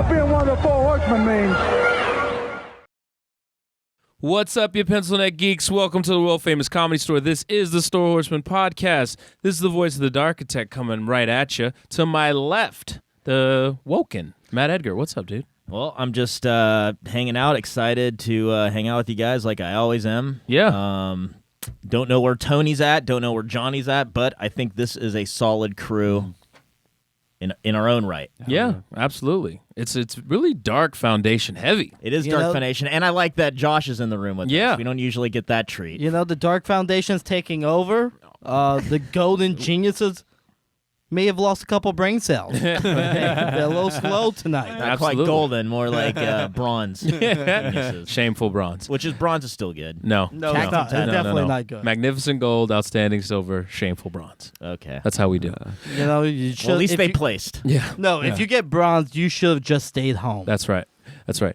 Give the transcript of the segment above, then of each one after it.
what being one of the four horsemen means. What's up, you pencil neck geeks? Welcome to the world famous Comedy Store. This is the Store Horseman podcast. This is the voice of the Darkitect coming right at you. To my left, the Woken Matt Edgar. What's up, dude? Well, I'm just hanging out, excited to hang out with you guys like I always am. Yeah. Don't know where Tony's at, don't know where Johnny's at, but I think this is a solid crew in our own right. Yeah, absolutely. It's really dark foundation heavy. It is Dark Foundation, and I like that Josh is in the room with us. We don't usually get that treat. You know, the Dark Foundation's taking over. The Golden Geniuses may have lost a couple brain cells. They're a little slow tonight. Not quite golden, more like bronze. Geniuses. Shameful bronze. Which is bronze is still good. No, it's not. It's definitely not good. Magnificent gold, outstanding silver, shameful bronze. Okay. That's how we do it. You know, you should, at least they placed. Yeah. No, if you get bronze, you should have just stayed home. That's right. That's right.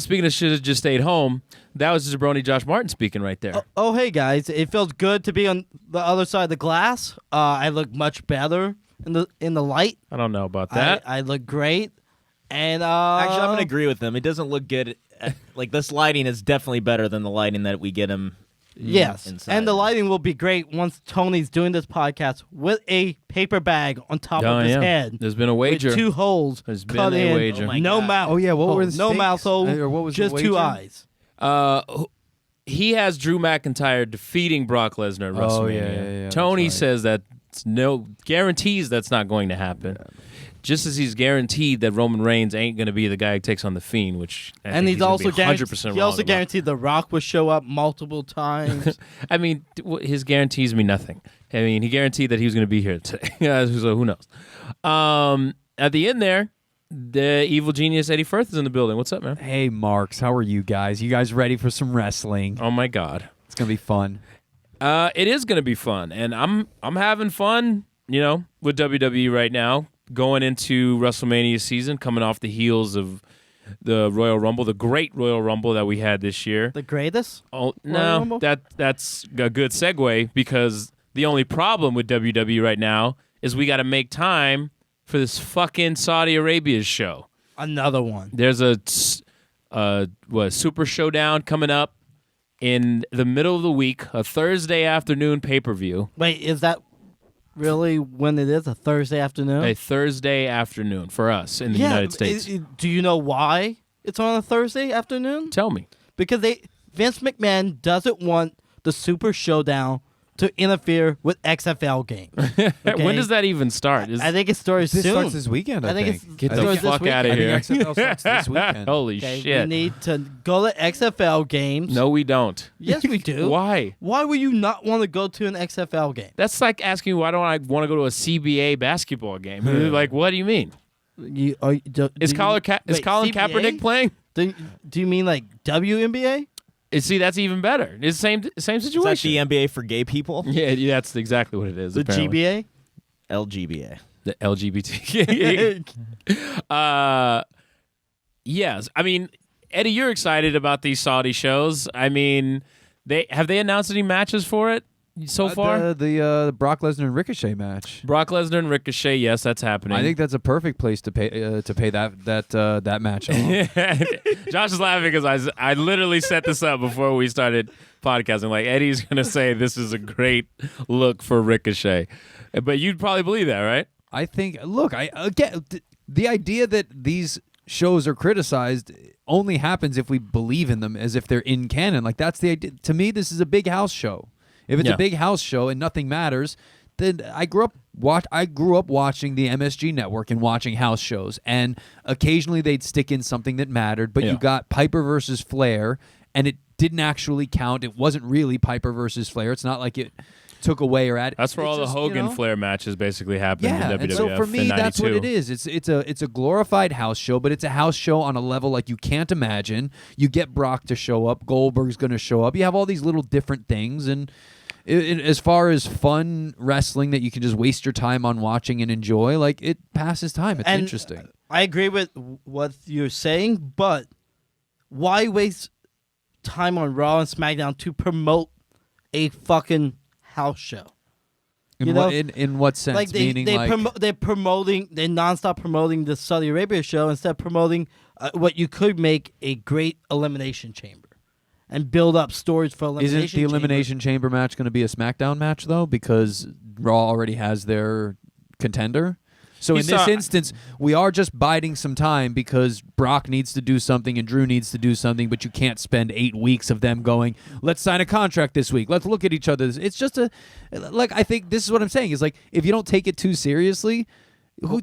Speaking of should have just stayed home, that was Jabroni Josh Martin speaking right there. Oh, hey, guys. It feels good to be on the other side of the glass. I look much better in the light. I don't know about that. I look great. And actually, I'm going to agree with them. It doesn't look good. Like, this lighting is definitely better than the lighting that we get him. Yes, inside. And the lighting will be great once Tony's doing this podcast with a paper bag on top of his head. There's been a wager. With 2 holes There's cut been a in. wager. Oh No mouth. Oh, yeah, what were the No stakes? mouth hole, Or what was just the 2 wager? eyes. He has Drew McIntyre defeating Brock Lesnar at WrestleMania. Oh, yeah, Tony that's right. says guarantees that's not going to happen. Yeah. Just as he's guaranteed that Roman Reigns ain't going to be the guy who takes on The Fiend, which I think he's also 100% wrong. He also guaranteed The Rock would show up multiple times. I mean, his guarantees mean nothing. I mean, he guaranteed that he was going to be here today. So who knows? At the end there, the evil genius Eddie Firth is in the building. What's up, man? Hey, Marks, how are you guys? You guys ready for some wrestling? Oh my God, It's gonna be fun. it is going to be fun, and I'm having fun. You know, with WWE right now, going into WrestleMania season, coming off the heels of the Royal Rumble, the great Royal Rumble that we had this year. The greatest? Oh Royal Rumble? that's a good segue, because the only problem with WWE right now is we got to make time for this fucking Saudi Arabia show. Another one. There's a Super Showdown coming up in the middle of the week, a Thursday afternoon pay-per-view. Wait, is that really when it is? A Thursday afternoon? A Thursday afternoon for us in the United States. Do you know why it's on a Thursday afternoon? Tell me. Because Vince McMahon doesn't want the Super Showdown to interfere with XFL games. Okay? When does that even start? I think it starts This soon. starts this weekend, I think. Get it the starts this fuck out of weekend. here. I think XFL starts this weekend. Holy Okay, shit. we need to go to XFL games. No, we don't. Yes, we do. Why? Why would you not want to go to an XFL game? That's like asking why don't I want to go to a CBA basketball game? Like, what do you mean? Is Colin CBA? Kaepernick playing? Do you mean like WNBA? See, that's even better. It's the same Is that situation. the NBA for gay people? Yeah, that's exactly what it is. The apparently. GBA? LGBA. The LGBT. Yes. I mean, Eddie, you're excited about these Saudi shows. I mean, have they announced any matches for it so far? The Brock Lesnar and Ricochet match. Brock Lesnar and Ricochet, yes, that's happening. I think that's a perfect place to pay that match off. Josh is laughing because I literally set this up before we started podcasting. Like, Eddie's going to say this is a great look for Ricochet. But you'd probably believe that, right? I think. Look, the idea that these shows are criticized only happens if we believe in them as if they're in canon. Like, that's the idea. To me, this is a big house show. If it's a big house show and nothing matters, then I grew up watching the MSG network and watching house shows, and occasionally they'd stick in something that mattered. But you got Piper versus Flair, and it didn't actually count. It wasn't really Piper versus Flair. It's not like it took away or added. That's where all the Hogan Flair matches basically happened in WWF. And so for me, in that's what 92. it is. It's a glorified house show, but it's a house show on a level like you can't imagine. You get Brock to show up, Goldberg's going to show up. You have all these little different things, and as far as fun wrestling that you can just waste your time on watching and enjoy, like, it passes time. It's interesting. I agree with what you're saying, but why waste time on Raw and SmackDown to promote a fucking house show? In what sense? Like they're nonstop promoting the Saudi Arabia show instead of promoting what you could make a great elimination chamber and build up stories for elimination. Isn't the elimination chamber match going to be a SmackDown match though? Because Raw already has their contender. So in this instance, we are just biding some time because Brock needs to do something and Drew needs to do something, but you can't spend 8 weeks of them going, let's sign a contract this week. Let's look at each other. It's just I think this is what I'm saying is like, if you don't take it too seriously,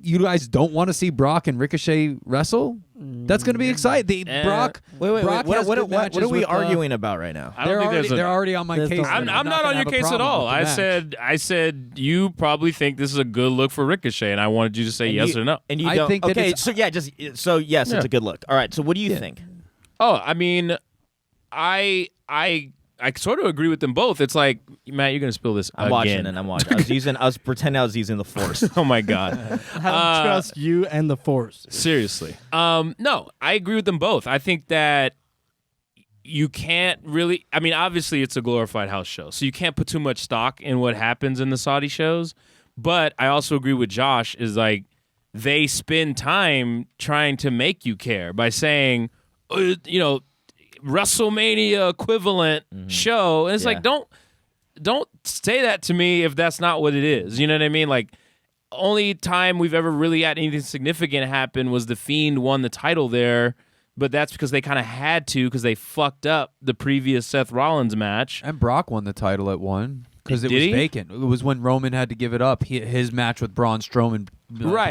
you guys don't want to see Brock and Ricochet wrestle? That's going to be exciting. Brock. Wait. Brock What are we with, arguing about right now? I don't think they're already on my case. I'm not on your case at all. I said you probably think this is a good look for Ricochet, and I wanted you to say yes or no. And you I don't. think that okay, it's- yes, it's a good look. All right, so what do you think? Oh, I mean, I sort of agree with them both. It's like, Matt, you're gonna spill this I'm again. watching and I'm watching. I was pretending I was using the Force. Oh my god. I don't trust you and the Force. Seriously. No, I agree with them both. I think that you can't really, I mean, obviously it's a glorified house show, so you can't put too much stock in what happens in the Saudi shows. But I also agree with Josh, is like, they spend time trying to make you care by saying, WrestleMania equivalent show. And it's like, don't say that to me if that's not what it is. You know what I mean? Like, only time we've ever really had anything significant happen was The Fiend won the title there, but that's because they kind of had to, because they fucked up the previous Seth Rollins match. And Brock won the title at one because it Did was he? vacant. It was when Roman had to give it up. His match with Braun Strowman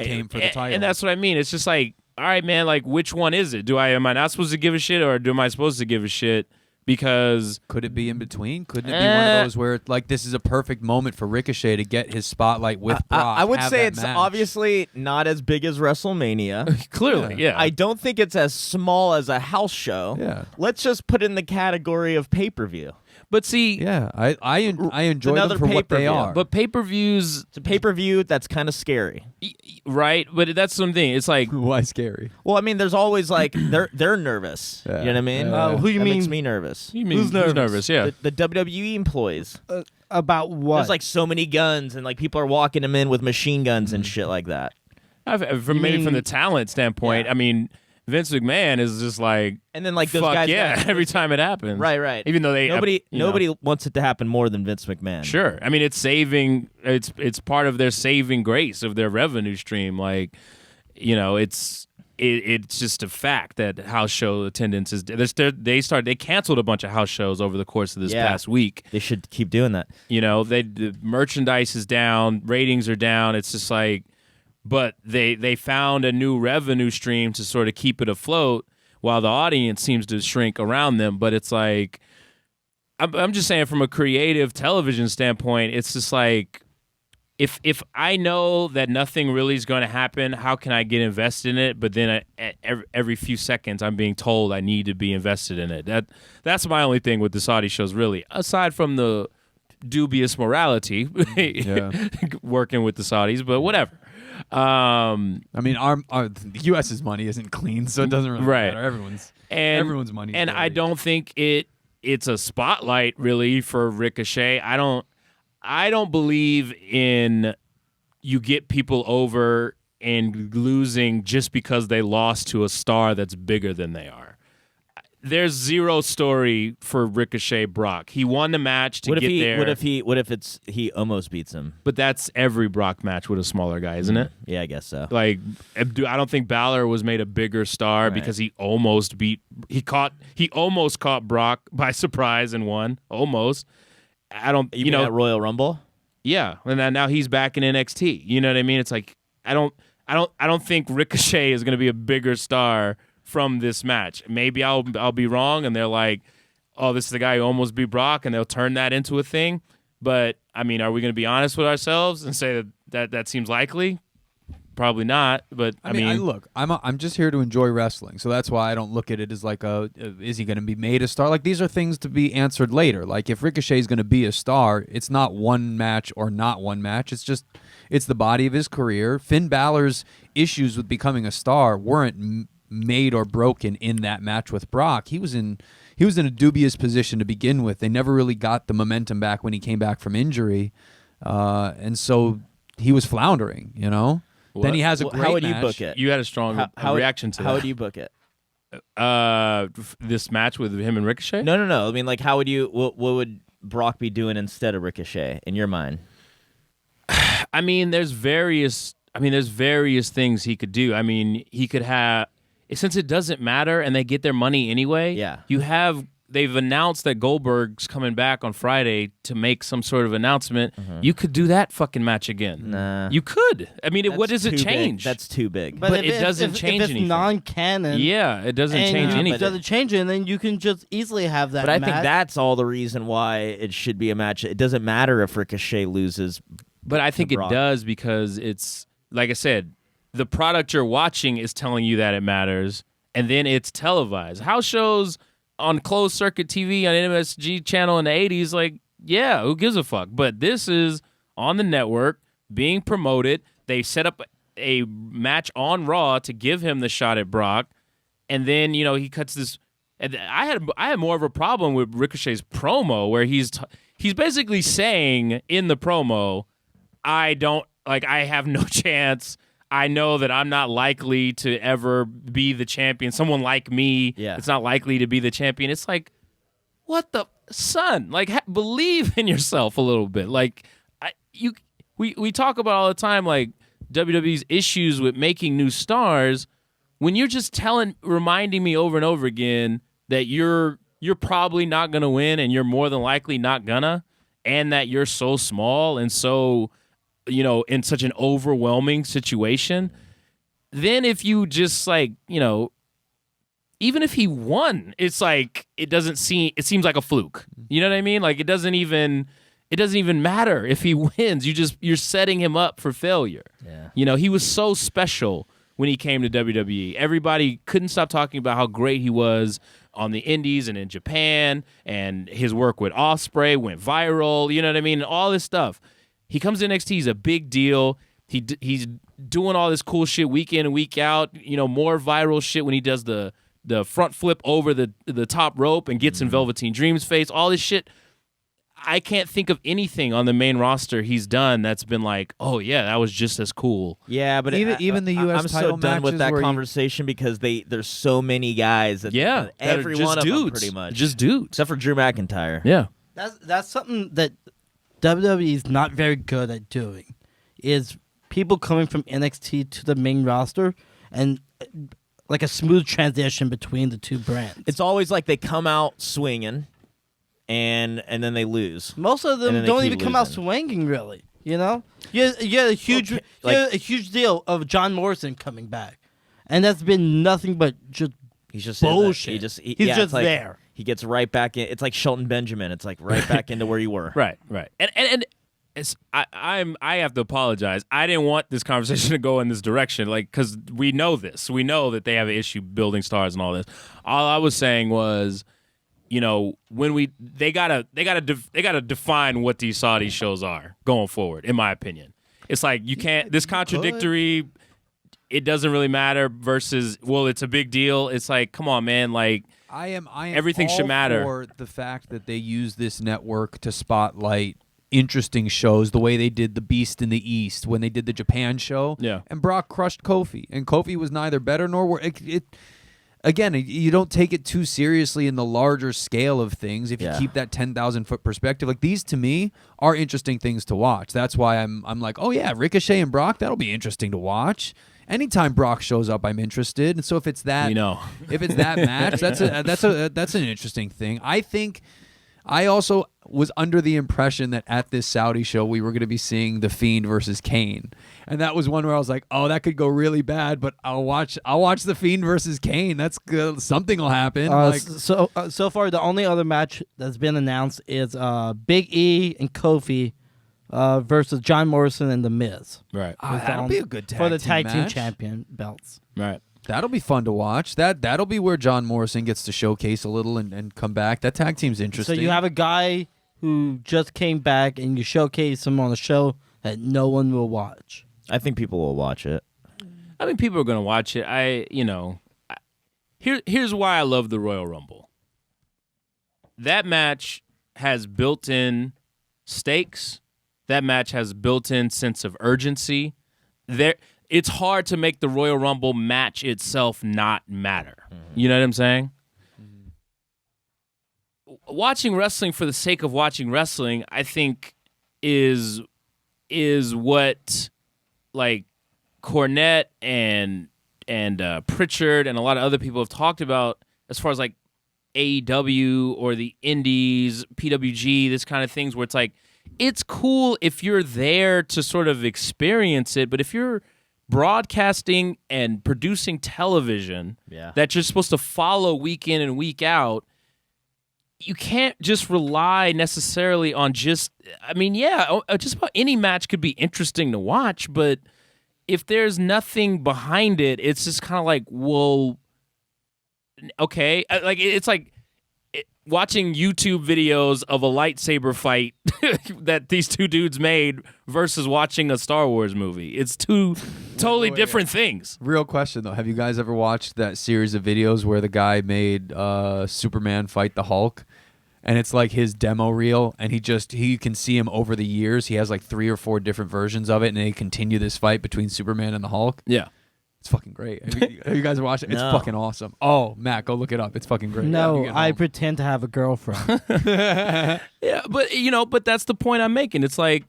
came for the title. And that's what I mean. It's just like, all right, man, like, which one is it? Am I not supposed to give a shit, or am I supposed to give a shit? Because could it be in between? Couldn't it be one of those where like this is a perfect moment for Ricochet to get his spotlight with Brock? I would have say that it's match? obviously not as big as WrestleMania. clearly, yeah. I don't think it's as small as a house show. Yeah. Let's just put it in the category of pay-per-view. But see, Yeah, I enjoy another them for what they pay-per-view. are. but pay-per-views, It's a pay-per-view that's kind of scary. right? But that's something. It's like, why scary? Well, I mean, there's always like they're nervous. Yeah. You know what I mean? Yeah. Who you that mean? makes me nervous. you mean, Who's nervous? Yeah. The WWE employees. About what? There's like so many guns, and like people are walking them in with machine guns and shit like that. From the talent standpoint, Yeah. I mean, Vince McMahon is just like, And then like those fuck guys, yeah, every time it happens. right. Even though they nobody wants it to happen more than Vince McMahon. Sure. I mean, it's part of their saving grace of their revenue stream. Like, it's just a fact that house show attendance is. They canceled a bunch of house shows over the course of this past week. They should keep doing that. The merchandise is down, ratings are down. It's just like, but they found a new revenue stream to sort of keep it afloat while the audience seems to shrink around them. But it's like, I'm just saying, from a creative television standpoint, it's just like, if I know that nothing really is going to happen, how can I get invested in it? But then every few seconds, I'm being told I need to be invested in it. That's my only thing with the Saudi shows, really, aside from the dubious morality working with the Saudis, but whatever. I mean, the U.S.'s money isn't clean, so it doesn't really matter. Everyone's money. And I don't think it's a spotlight really for Ricochet. I don't believe in you get people over and losing just because they lost to a star that's bigger than they are. There's zero story for Ricochet Brock. He won the match to get there. What if he almost beats him? But that's every Brock match with a smaller guy, isn't it? Yeah, I guess so. Like, I don't think Balor was made a bigger star because he almost caught Brock by surprise and won. Almost. You mean at Royal Rumble? Yeah, and then now he's back in NXT. You know what I mean? It's like, I don't think Ricochet is going to be a bigger star from this match. Maybe I'll be wrong, and they're like, oh, this is the guy who almost beat Brock, and they'll turn that into a thing. But I mean, are we going to be honest with ourselves and say that seems likely? Probably not. But I mean, look, I'm just here to enjoy wrestling, so that's why I don't look at it as like is he going to be made a star? Like, these are things to be answered later. Like, if Ricochet is going to be a star, it's not one match or not one match. It's the body of his career. Finn Balor's issues with becoming a star weren't made or broken in that match with Brock. He was in a dubious position to begin with. They never really got the momentum back when he came back from injury. and so he was floundering. Then he has a great How would match. you book it? You had a strong reaction to that. How would you book it? This match with him and Ricochet? No. I mean, like, how would you? What would Brock be doing instead of Ricochet in your mind? I mean, there's various things he could do. I mean, he could have, since it doesn't matter and they get their money anyway. Yeah. They've announced that Goldberg's coming back on Friday to make some sort of announcement. You could do that fucking match again. Nah. You could. I mean, what does it too change? Big. That's too big. But it doesn't change if it's anything. non-canon. Yeah, it doesn't and change anything. It doesn't change it, and then you can just easily have that But I match. think that's all the reason why it should be a match. It doesn't matter if Ricochet loses. But I think it Brock. does because it's, like I said, the product you're watching is telling you that it matters, and then it's televised. House shows on closed circuit TV on MSG channel in the 80s, like, yeah, who gives a fuck? But this is on the network being promoted. They set up a match on Raw to give him the shot at Brock, and then he cuts this. And I had more of a problem with Ricochet's promo where he's basically saying in the promo, I have no chance. I know that I'm not likely to ever be the champion. Someone like me, it's not likely to be the champion. It's like, what the son? Like, believe in yourself a little bit. Like, we talk about all the time, like WWE's issues with making new stars. When you're just reminding me over and over again that you're probably not gonna win, and you're more than likely not gonna, and that you're so small and so, in such an overwhelming situation, then if you just even if he won, it's like it seems like a fluke. You know what I mean? Like it doesn't even matter if he wins. You're setting him up for failure. Yeah. He was so special when he came to WWE. Everybody couldn't stop talking about how great he was on the indies and in Japan, and his work with Ospreay went viral. You know what I mean? All this stuff. He comes to NXT, he's a big deal. He's doing all this cool shit week in and week out. More viral shit when he does the front flip over the top rope and gets in Velveteen Dream's face. All this shit. I can't think of anything on the main roster he's done that's been like, oh yeah, that was just as cool. Yeah, but even the US I'm title so done with matches that where conversation because there's so many guys that Yeah, every that are one just of them dudes. pretty much, Just dudes. except for Drew McIntyre. Yeah. That's something that WWE is not very good at doing, is people coming from NXT to the main roster and like a smooth transition between the two brands. It's always like they come out swinging, and then they lose. Most of and them then they don't keep even come out losing. swinging, really. You had a huge, Okay, you had a huge deal of John Morrison coming back, and that's been nothing but just He's just bullshit. He's He's just like, there. He gets right back in. It's like Shelton Benjamin. It's like right back into where you were. Right. And it's I have to apologize. I didn't want this conversation to go in this direction, like, because we know this. We know that they have an issue building stars and all this. All I was saying was, when they gotta define what these Saudi shows are going forward. In my opinion, it's like you can't. This contradictory. It doesn't really matter versus, well, it's a big deal. It's like, come on, man. Like, I am everything all should matter. For the fact that they use this network to spotlight interesting shows, the way they did the Beast in the East when they did the Japan show. Yeah. And Brock crushed Kofi, and Kofi was neither better nor worse. Again, you don't take it too seriously in the larger scale of things if you keep that 10,000-foot perspective. Like, these to me are interesting things to watch. That's why I'm like, oh yeah, Ricochet and Brock, that'll be interesting to watch. Anytime Brock shows up, I'm interested. And so if it's that, if it's that match, that's an interesting thing. I also was under the impression that at this Saudi show we were going to be seeing The Fiend versus Kane, and that was one where I was like, oh, that could go really bad, but I'll watch The Fiend versus Kane. That's good. Something will happen. So far, the only other match that's been announced is Big E and Kofi versus John Morrison and The Miz. right. That'll be a good tag for the team tag team match. champion belts. Right. That'll be fun to watch. That'll be where John Morrison gets to showcase a little and come back. That tag team's interesting. So you have a guy who just came back, and you showcase him on a show that no one will watch. I think people will watch it. I mean, people are going to watch it. Here's why I love the Royal Rumble. That match has built-in stakes that match has built-in sense of urgency. It's hard to make the Royal Rumble match itself not matter. You know what I'm saying? Watching wrestling for the sake of watching wrestling, I think, is what like Cornette and Pritchard and a lot of other people have talked about as far as like AEW or the Indies, PWG, this kind of things where it's like, it's cool if you're there to sort of experience it, but if you're broadcasting and producing television that you're supposed to follow week in and week out, you can't just rely necessarily on just about any match could be interesting to watch, but if there's nothing behind it, it's just kind of like, well, okay. Like, it's like watching YouTube videos of a lightsaber fight that these two dudes made versus watching a Star Wars movie. It's two totally different things. Real question, though. Have you guys ever watched that series of videos where the guy made Superman fight the Hulk? And it's like his demo reel, and he can see him over the years. He has like 3 or 4 different versions of it, and they continue this fight between Superman and the Hulk. Yeah. It's fucking great. Have you guys watched it? It's fucking awesome. Oh, Matt, go look it up. It's fucking great. No, I pretend to have a girlfriend. Yeah, but that's the point I'm making. It's like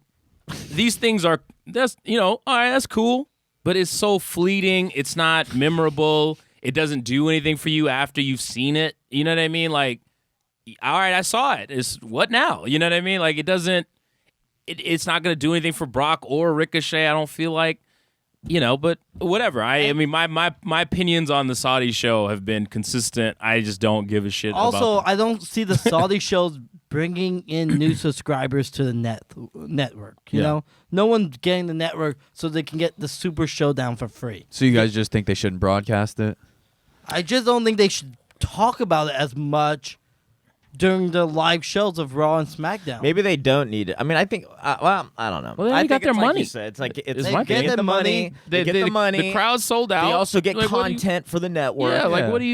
these things all right, that's cool, but it's so fleeting. It's not memorable. It doesn't do anything for you after you've seen it. You know what I mean? Like, all right, I saw it. It's what now? You know what I mean? Like, it's not going to do anything for Brock or Ricochet, I don't feel like. But whatever. I mean, my opinions on the Saudi show have been consistent. I just don't give a shit. Also, I don't see the Saudi shows bringing in new subscribers to the network. You know, no one's getting the network so they can get the Super Showdown for free. So you guys just think they shouldn't broadcast it? I just don't think they should talk about it as much during the live shows of Raw and SmackDown. Maybe they don't need it. I mean, I think. I don't know. Well, they I got think their it's money. Like you said. It's like They get the money. They get the money. The crowd's sold out. They also get like, content for the network. Yeah, like what are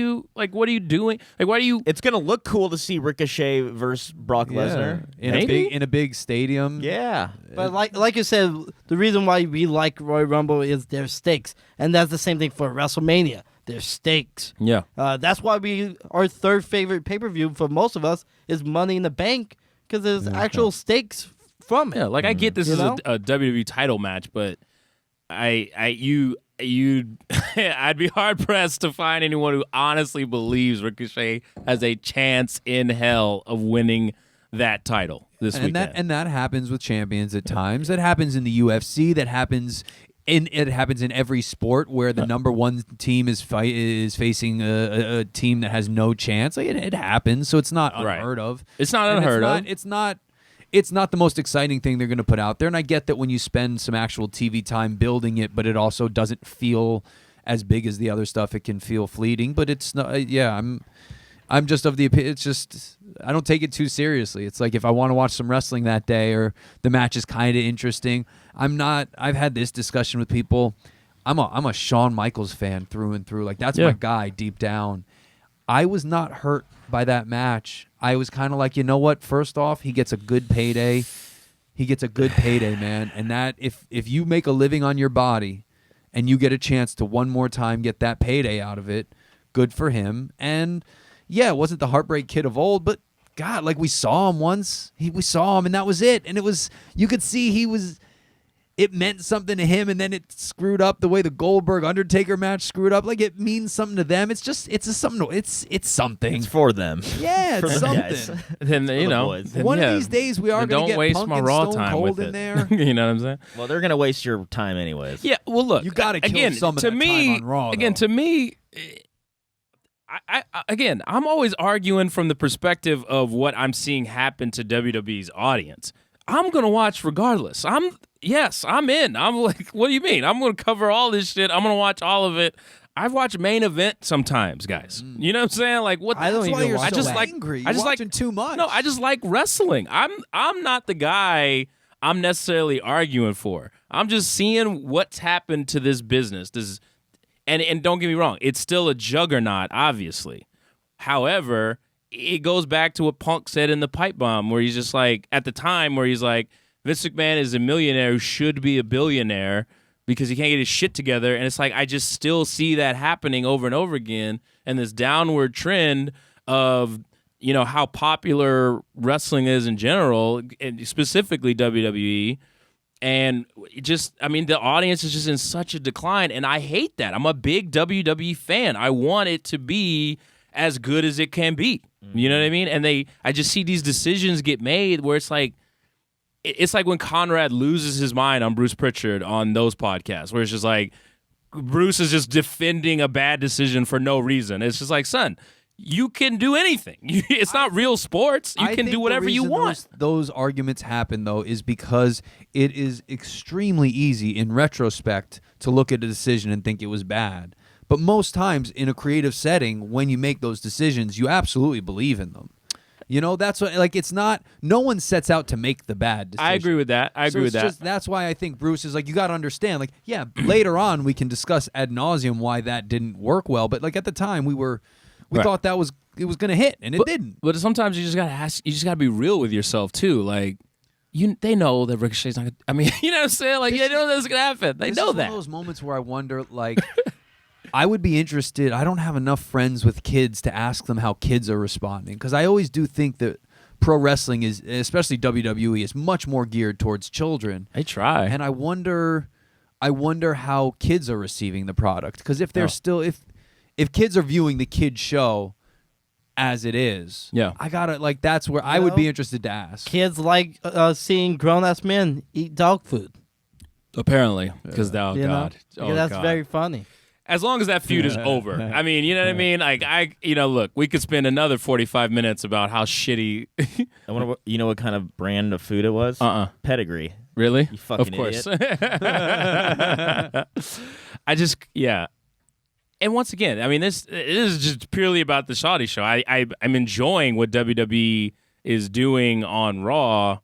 you doing? Like, why do you? It's gonna look cool to see Ricochet versus Brock Lesnar. In a big stadium. Yeah. But like you said, the reason why we like Royal Rumble is their stakes, and that's the same thing for WrestleMania. Their stakes. Yeah. That's why our third favorite pay-per-view for most of us is Money in the Bank, because there's actual stakes from it. Yeah, like I get this is a WWE title match, but I'd be hard pressed to find anyone who honestly believes Ricochet has a chance in hell of winning that title this weekend. And that happens with champions at times. That happens in the UFC. That happens. It happens in every sport where the number one team is facing a team that has no chance. Like it happens, so it's not unheard of. It's not unheard of. It's not the most exciting thing they're going to put out there. And I get that when you spend some actual TV time building it, but it also doesn't feel as big as the other stuff. It can feel fleeting, but it's not. Yeah, I'm just of the opinion. It's just I don't take it too seriously. It's like if I want to watch some wrestling that day or the match is kind of interesting. I've had this discussion with people. I'm a Shawn Michaels fan through and through. Like that's my guy deep down. I was not hurt by that match. I was kind of like, you know what? First off, he gets a good payday. He gets a good payday, man. And that if you make a living on your body and you get a chance to one more time get that payday out of it, good for him. And yeah, it wasn't the Heartbreak Kid of old, but God, like we saw him once. We saw him and that was it. And you could see it meant something to him, and then it screwed up the way the Goldberg Undertaker match screwed up. Like it means something to them. It's something. It's something. It's for them. Yeah, it's something. Then One of these days we are going to get waste Punk my and raw Stone time Cold with in it. there. You know what I'm saying? Well, they're gonna waste your time anyways. Yeah. Well, look, You got to kill again, some of to that me, time on Raw. again, though. to me, I'm always arguing from the perspective of what I'm seeing happen to WWE's audience. I'm gonna watch regardless. I'm in. I'm like, what do you mean? I'm gonna cover all this shit. I'm gonna watch all of it. I've watched main event sometimes, guys. You know what I'm saying? Like, what? I don't That's why even you're watch so I just like- angry. I You're just like- watching too much. No, I just like wrestling. I'm not the guy I'm necessarily arguing for. I'm just seeing what's happened to this business. And don't get me wrong, it's still a juggernaut, obviously. However, it goes back to what Punk said in the pipe bomb, where he's just like, at the time, where he's like, Vince McMahon is a millionaire who should be a billionaire because he can't get his shit together. And it's like I just still see that happening over and over again, and this downward trend of how popular wrestling is in general, and specifically WWE. And the audience is just in such a decline, and I hate that. I'm a big WWE fan. I want it to be as good as it can be. You know what I mean? And I just see these decisions get made where it's like when Conrad loses his mind on Bruce Pritchard on those podcasts, where it's just like Bruce is just defending a bad decision for no reason. It's just like, son, you can do anything. It's not real sports. You can do whatever you want. Those arguments happen, though, is because it is extremely easy in retrospect to look at a decision and think it was bad. But most times in a creative setting, when you make those decisions, you absolutely believe in them. That's what, like, it's not, no one sets out to make the bad decision. I agree with that. That's why I think Bruce is like, you got to understand, like, yeah, later on we can discuss ad nauseum why that didn't work well. But like at the time we thought it was going to hit, and it didn't. But sometimes you just got to ask, you just got to be real with yourself too. Like, they know that Ricochet's not gonna, you know what I'm saying? Like, they know that's going to happen. They know that. One of those moments where I wonder, like, I would be interested. I don't have enough friends with kids to ask them how kids are responding, because I always do think that pro wrestling is, especially WWE, is much more geared towards children. They try, and I wonder how kids are receiving the product, because if they're still if kids are viewing the kid show as it is, I gotta, like, that's where I would be interested to ask. Kids like seeing grown ass men eat dog food. Apparently, because that's very funny. As long as that feud is over. I mean, you know what I mean? Like, look, we could spend another 45 minutes about how shitty. I wonder what kind of brand of food it was? Pedigree. Really? You fucking Of course. idiot. And once again, I mean, this is just purely about the Shoddy show. I'm enjoying what WWE is doing on Raw.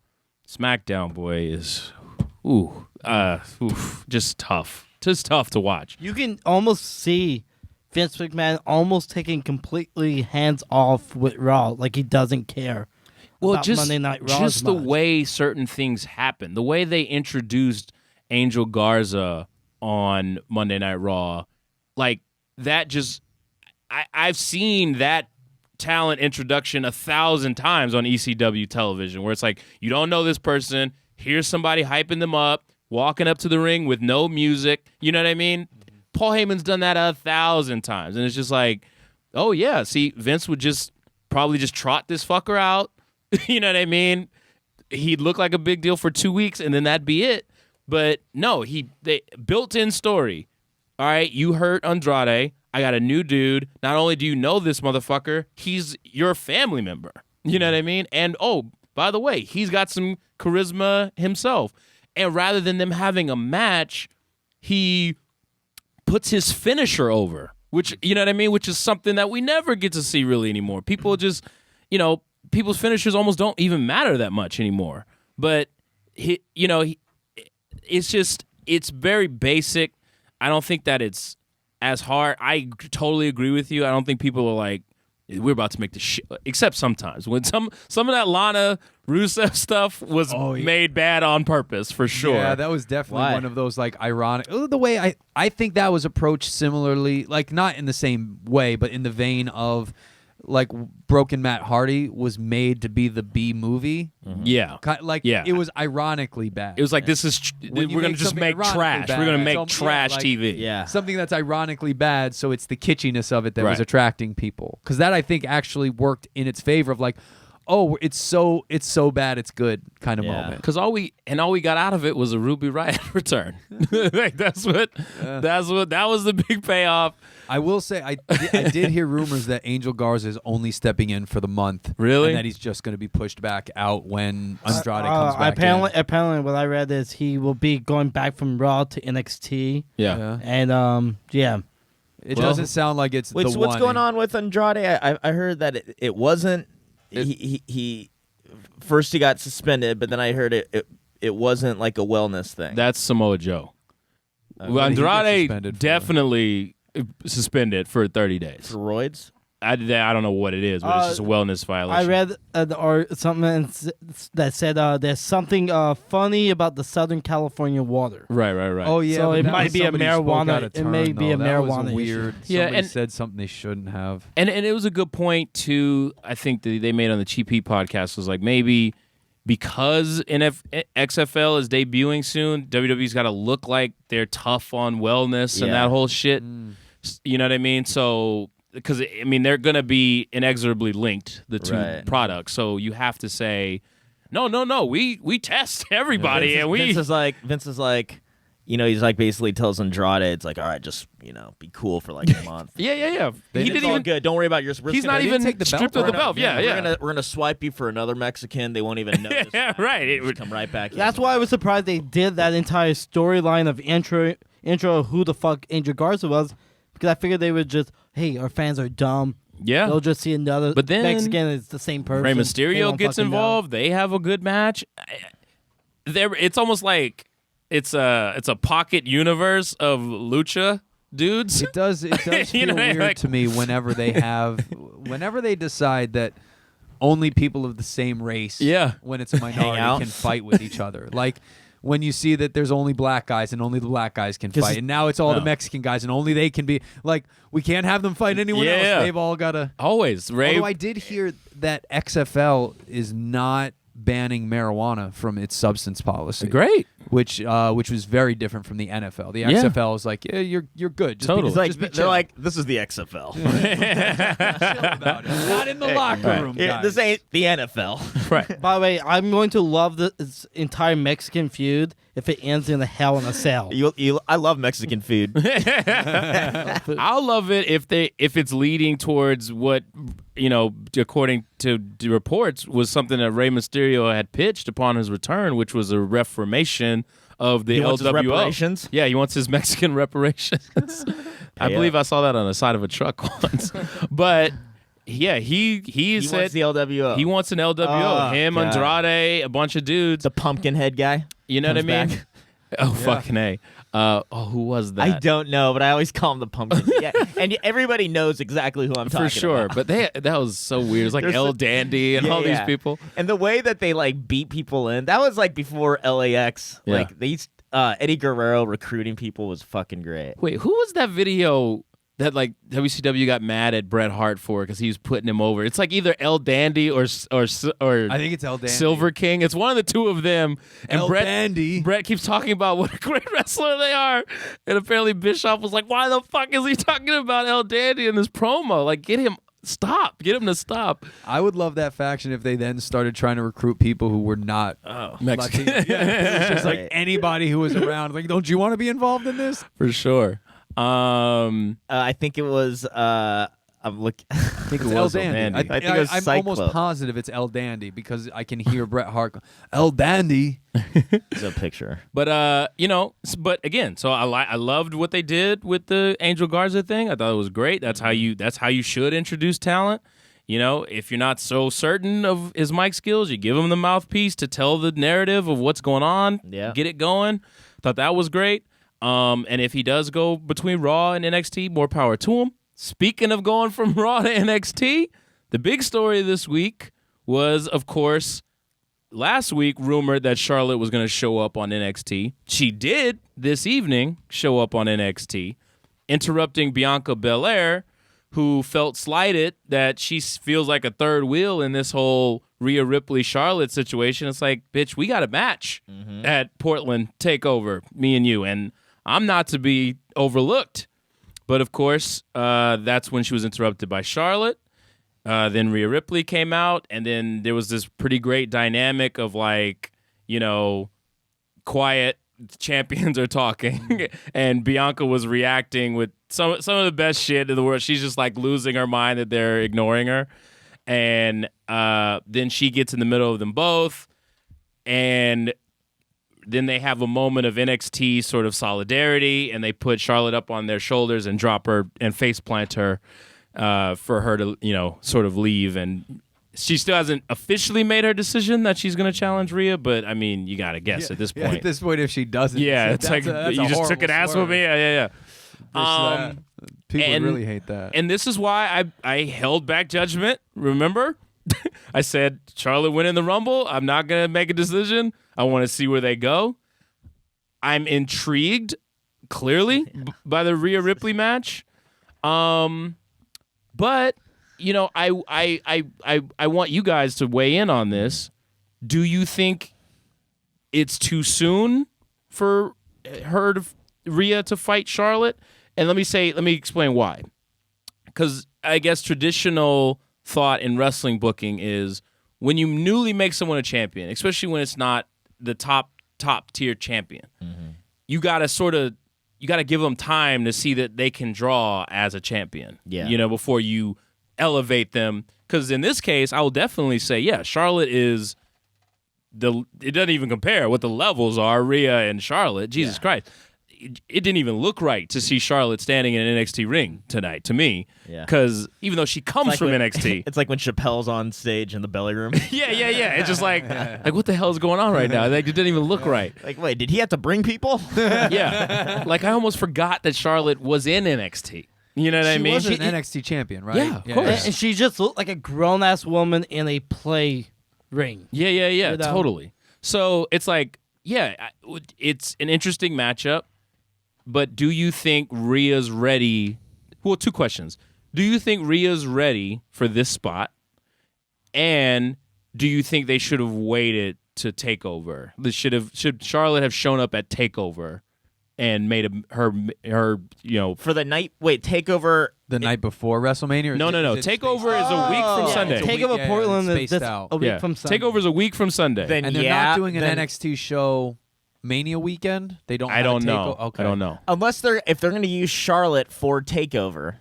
SmackDown, boy, is just tough. Just tough to watch. You can almost see Vince McMahon almost taking completely hands off with Raw, like he doesn't care. About Monday Night Raw. Just the way certain things happen, the way they introduced Angel Garza on Monday Night Raw, like that. I've seen that talent introduction 1,000 times on ECW television, where it's like, you don't know this person. Here's somebody hyping them up, walking up to the ring with no music. You know what I mean? Paul Heyman's done that 1,000 times. And it's just like, oh, yeah, see, Vince would probably just trot this fucker out. You know what I mean? He'd look like a big deal for 2 weeks, and then that'd be it. But no, they built-in story. All right, you hurt Andrade. I got a new dude. Not only do you know this motherfucker, he's your family member. You know what I mean? And, oh, by the way, he's got some charisma himself. And rather than them having a match, he puts his finisher over, which, you know what I mean? Which is something that we never get to see really anymore. People just, people's finishers almost don't even matter that much anymore. But, it's very basic. I don't think that it's as hard. I totally agree with you. I don't think people are like, we're about to make the shit. Except sometimes when some of that Lana Rusev stuff was made bad on purpose, for sure. Yeah, that was definitely one of those, like, ironic. The way I think that was approached similarly, like, not in the same way, but in the vein of, like, Broken Matt Hardy was made to be the B movie. Mm-hmm. Yeah. It was ironically bad. It was like, we're going to just make trash. We're going to make trash TV. Yeah. Something that's ironically bad, so it's the kitschiness of it that was attracting people. Because that, I think, actually worked in its favor of, like, oh, it's so bad it's good kind of moment. Because all we got out of it was a Ruby Riott return. Like, that was the big payoff. I will say I did hear rumors that Angel Garza is only stepping in for the month. Really? And that he's just going to be pushed back out when Andrade comes back Apparently, what I read is he will be going back from Raw to NXT. Yeah. And, It doesn't sound like it's what's going on with Andrade? I heard that it wasn't... He first he got suspended, but then I heard it wasn't like a wellness thing. That's Samoa Joe. Andrade definitely suspended for 30 days. For roids? I don't know what it is, but it's just a wellness violation. I read or something that said there's something funny about the Southern California water. Right. Oh yeah, So but it that might was be a somebody who spoke marijuana- out of it may turn, be a though. That was marijuana issue. weird. Yeah, Somebody and- said something they shouldn't have. And it was a good point too. I think that they made on the GP podcast was like maybe because XFL is debuting soon, WWE's got to look like they're tough on wellness and that whole shit. You know what I mean? So because I mean they're gonna be inexorably linked, the two products. So you have to say, no, we test everybody and we. Vince is like, you know, he's like basically tells Andrade, it's like, all right, just, you know, be cool for like a month. Yeah. He It's didn't all even. good. Don't worry about your. He's not even take the belt stripped of the off. belt. Yeah. We're gonna swipe you for another Mexican. They won't even notice. Yeah, right. It would come right back. That's why I was surprised they did that entire storyline of intro who the fuck Angel Garza was, because I figured they would just, hey, our fans are dumb. Yeah. They'll just see another But then Mexican is the same person. Rey They Mysterio won't gets fucking know. involved. They have a good match. It's almost like it's a pocket universe of lucha dudes. It does You feel know, weird like- to me whenever they decide that only people of the same race, when it's a out. minority, can fight with each other. Like when you see that there's only black guys and only the black guys can fight, and now it's all the Mexican guys and only they can be like, we can't have them fight anyone else. They've all got to. Always. Ray. Although I did hear that XFL is not banning marijuana from its substance policy. Great. Which was very different from the NFL. The XFL is like, yeah, you're good. Just Totally. It's like, just be they're chill. like, this is the XFL. Chill about it. Not in the locker room, guys. This ain't the NFL. Right. By the way, I'm going to love this entire Mexican feud if it ends in a Hell in a Cell. I love Mexican food. I'll love it if it's leading towards what, you know, according to the reports, was something that Rey Mysterio had pitched upon his return, which was a reformation of the He wants his LWO. reparations? Yeah, he wants his Mexican reparations. I believe I saw that on the side of a truck once. But yeah, he said wants the LWO. he wants an LWO. Oh, Him, God. Andrade, a bunch of dudes. the pumpkin head guy. You know what I comes mean? back. Oh, fucking A. Who was that? I don't know, but I always call him the pumpkin. Yeah, and everybody knows exactly who I'm talking For sure, about. but that was so weird. It's like There's El so- Dandy and Yeah, all these yeah. people. And the way that they like beat people in, that was like before LAX. Yeah. Like these Eddie Guerrero recruiting people was fucking great. Wait, who was that video that like WCW got mad at Bret Hart for because he was putting him over? It's like either El Dandy or I think it's El Dandy. Silver King. It's one of the two of them. And El Dandy. Bret keeps talking about what a great wrestler they are, and apparently Bischoff was like, "Why the fuck is he talking about El Dandy in this promo? Like, get him to stop." I would love that faction if they then started trying to recruit people who were not Mexican. Latino. Yeah, it was just like Right. anybody who was around. Like, don't you want to be involved in this? For sure. I think it was. I'm looking. I think It's it El was El Dandy. Dandy. I think it was I'm Cyclo. almost positive it's El Dandy because I can hear Bret Hart go, El Dandy. There's a picture. But but again, so I loved what they did with the Angel Garza thing. I thought it was great. That's how you should introduce talent. You know, if you're not so certain of his mic skills, you give him the mouthpiece to tell the narrative of what's going on. Yeah. Get it going. Thought that was great. And if he does go between Raw and NXT, more power to him. Speaking of going from Raw to NXT, the big story this week was, of course, last week rumored that Charlotte was going to show up on NXT. She did this evening show up on NXT, interrupting Bianca Belair, who felt slighted that she feels like a third wheel in this whole Rhea Ripley Charlotte situation. It's like, bitch, we got a match at Portland TakeOver, me and you, and I'm not to be overlooked. But of course, that's when she was interrupted by Charlotte. Then Rhea Ripley came out, and then there was this pretty great dynamic of like, you know, quiet champions are talking, and Bianca was reacting with some of the best shit in the world. She's just like losing her mind that they're ignoring her, and then she gets in the middle of them both, and then they have a moment of NXT sort of solidarity, and they put Charlotte up on their shoulders and drop her and face plant her for her to, you know, sort of leave. And she still hasn't officially made her decision that she's going to challenge Rhea, but I mean, you got to guess at this point. Yeah, at this point, if she doesn't, Yeah, it's that's like that's you a just took horrible an ass swerve. with me. Yeah. There's that. People would really hate that. And this is why I held back judgment. Remember? I said, Charlotte win in the Rumble. I'm not going to make a decision. I want to see where they go. I'm intrigued, clearly, by the Rhea Ripley match. But, you know, I want you guys to weigh in on this. Do you think it's too soon for Rhea to fight Charlotte? And let me explain why. Because I guess traditional thought in wrestling booking is when you newly make someone a champion, especially when it's not the top tier champion, you gotta give them time to see that they can draw as a champion. Yeah. You know, before you elevate them. Because in this case, I will definitely say, yeah, Charlotte is it doesn't even compare what the levels are, Rhea and Charlotte. Jesus Christ. It didn't even look right to see Charlotte standing in an NXT ring tonight, to me. Yeah. Because even though she comes from NXT. It's like when Chappelle's on stage in the belly room. Yeah. It's just like what the hell is going on right now? Like, it didn't even look right. Like, wait, did he have to bring people? Yeah. Like, I almost forgot that Charlotte was in NXT. You know what I mean? She was an NXT champion, right? Yeah, of course. And she just looked like a grown-ass woman in a play ring. Yeah, totally. So it's like, it's an interesting matchup. But do you think Rhea's ready? Well, two questions. Do you think Rhea's ready for this spot? And do you think they should have waited to TakeOver? Should Charlotte have shown up at TakeOver and made her For the night, TakeOver. The night before WrestleMania? Or No. TakeOver is a week from Sunday. TakeOver Portland is spaced out. a week from Sunday. TakeOver's a week from Sunday. Then And they're not doing an NXT show Mania weekend? They don't. I don't know. Okay. I don't know. Unless if they're going to use Charlotte for TakeOver,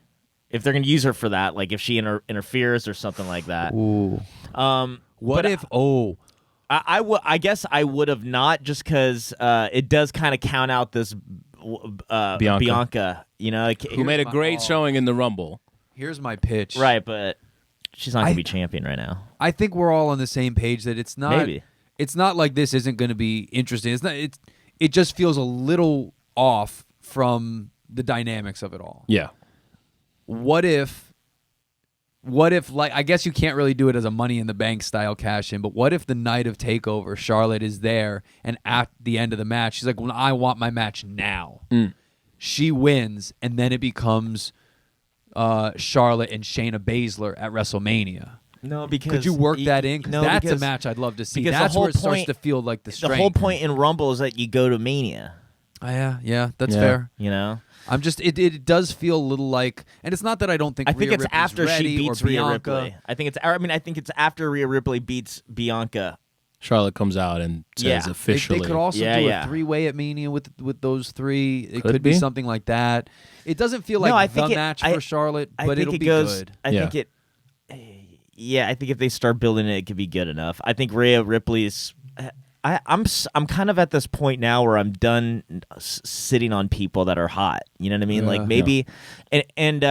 if they're going to use her for that, like if she interferes or something like that. Ooh. What but if? I guess I would have not, just because it does kind of count out this Bianca, you know, Who made a great showing in the Rumble. Here's my pitch. right? But she's not going to be champion right now. I think we're all on the same page that it's not. Maybe. It's not like this isn't going to be interesting. It's not. It just feels a little off from the dynamics of it all. Yeah. What if, like, I guess you can't really do it as a Money in the Bank style cash in, but what if the night of TakeOver, Charlotte is there, and at the end of the match, she's like, well, I want my match now. She wins, and then it becomes Charlotte and Shayna Baszler at WrestleMania. No, because could you work that in? No, that's because a match I'd love to see. because the That's whole where it starts point- to feel like the strength. the whole point in Rumble is that you go to Mania. Oh, yeah, that's Yeah. fair. You know, I'm just it does feel a little like, and it's not that I don't think I think Rhea it's Ripley's after ready she beats or Rhea Bianca. Ripley. I think it's after Rhea Ripley beats Bianca. Charlotte comes out and says Yeah. officially. They could also Yeah, do yeah. a three-way at Mania with those three. It Could could be be. something like that. It doesn't feel No, I like think the it- match I- for Charlotte, I but think it'll it be goes. good. I Yeah. think it. Yeah, I think if they start building it, it could be good enough. I think Rhea Ripley's. I'm kind of at this point now where I'm done sitting on people that are hot. You know what I mean? Yeah. Like maybe, and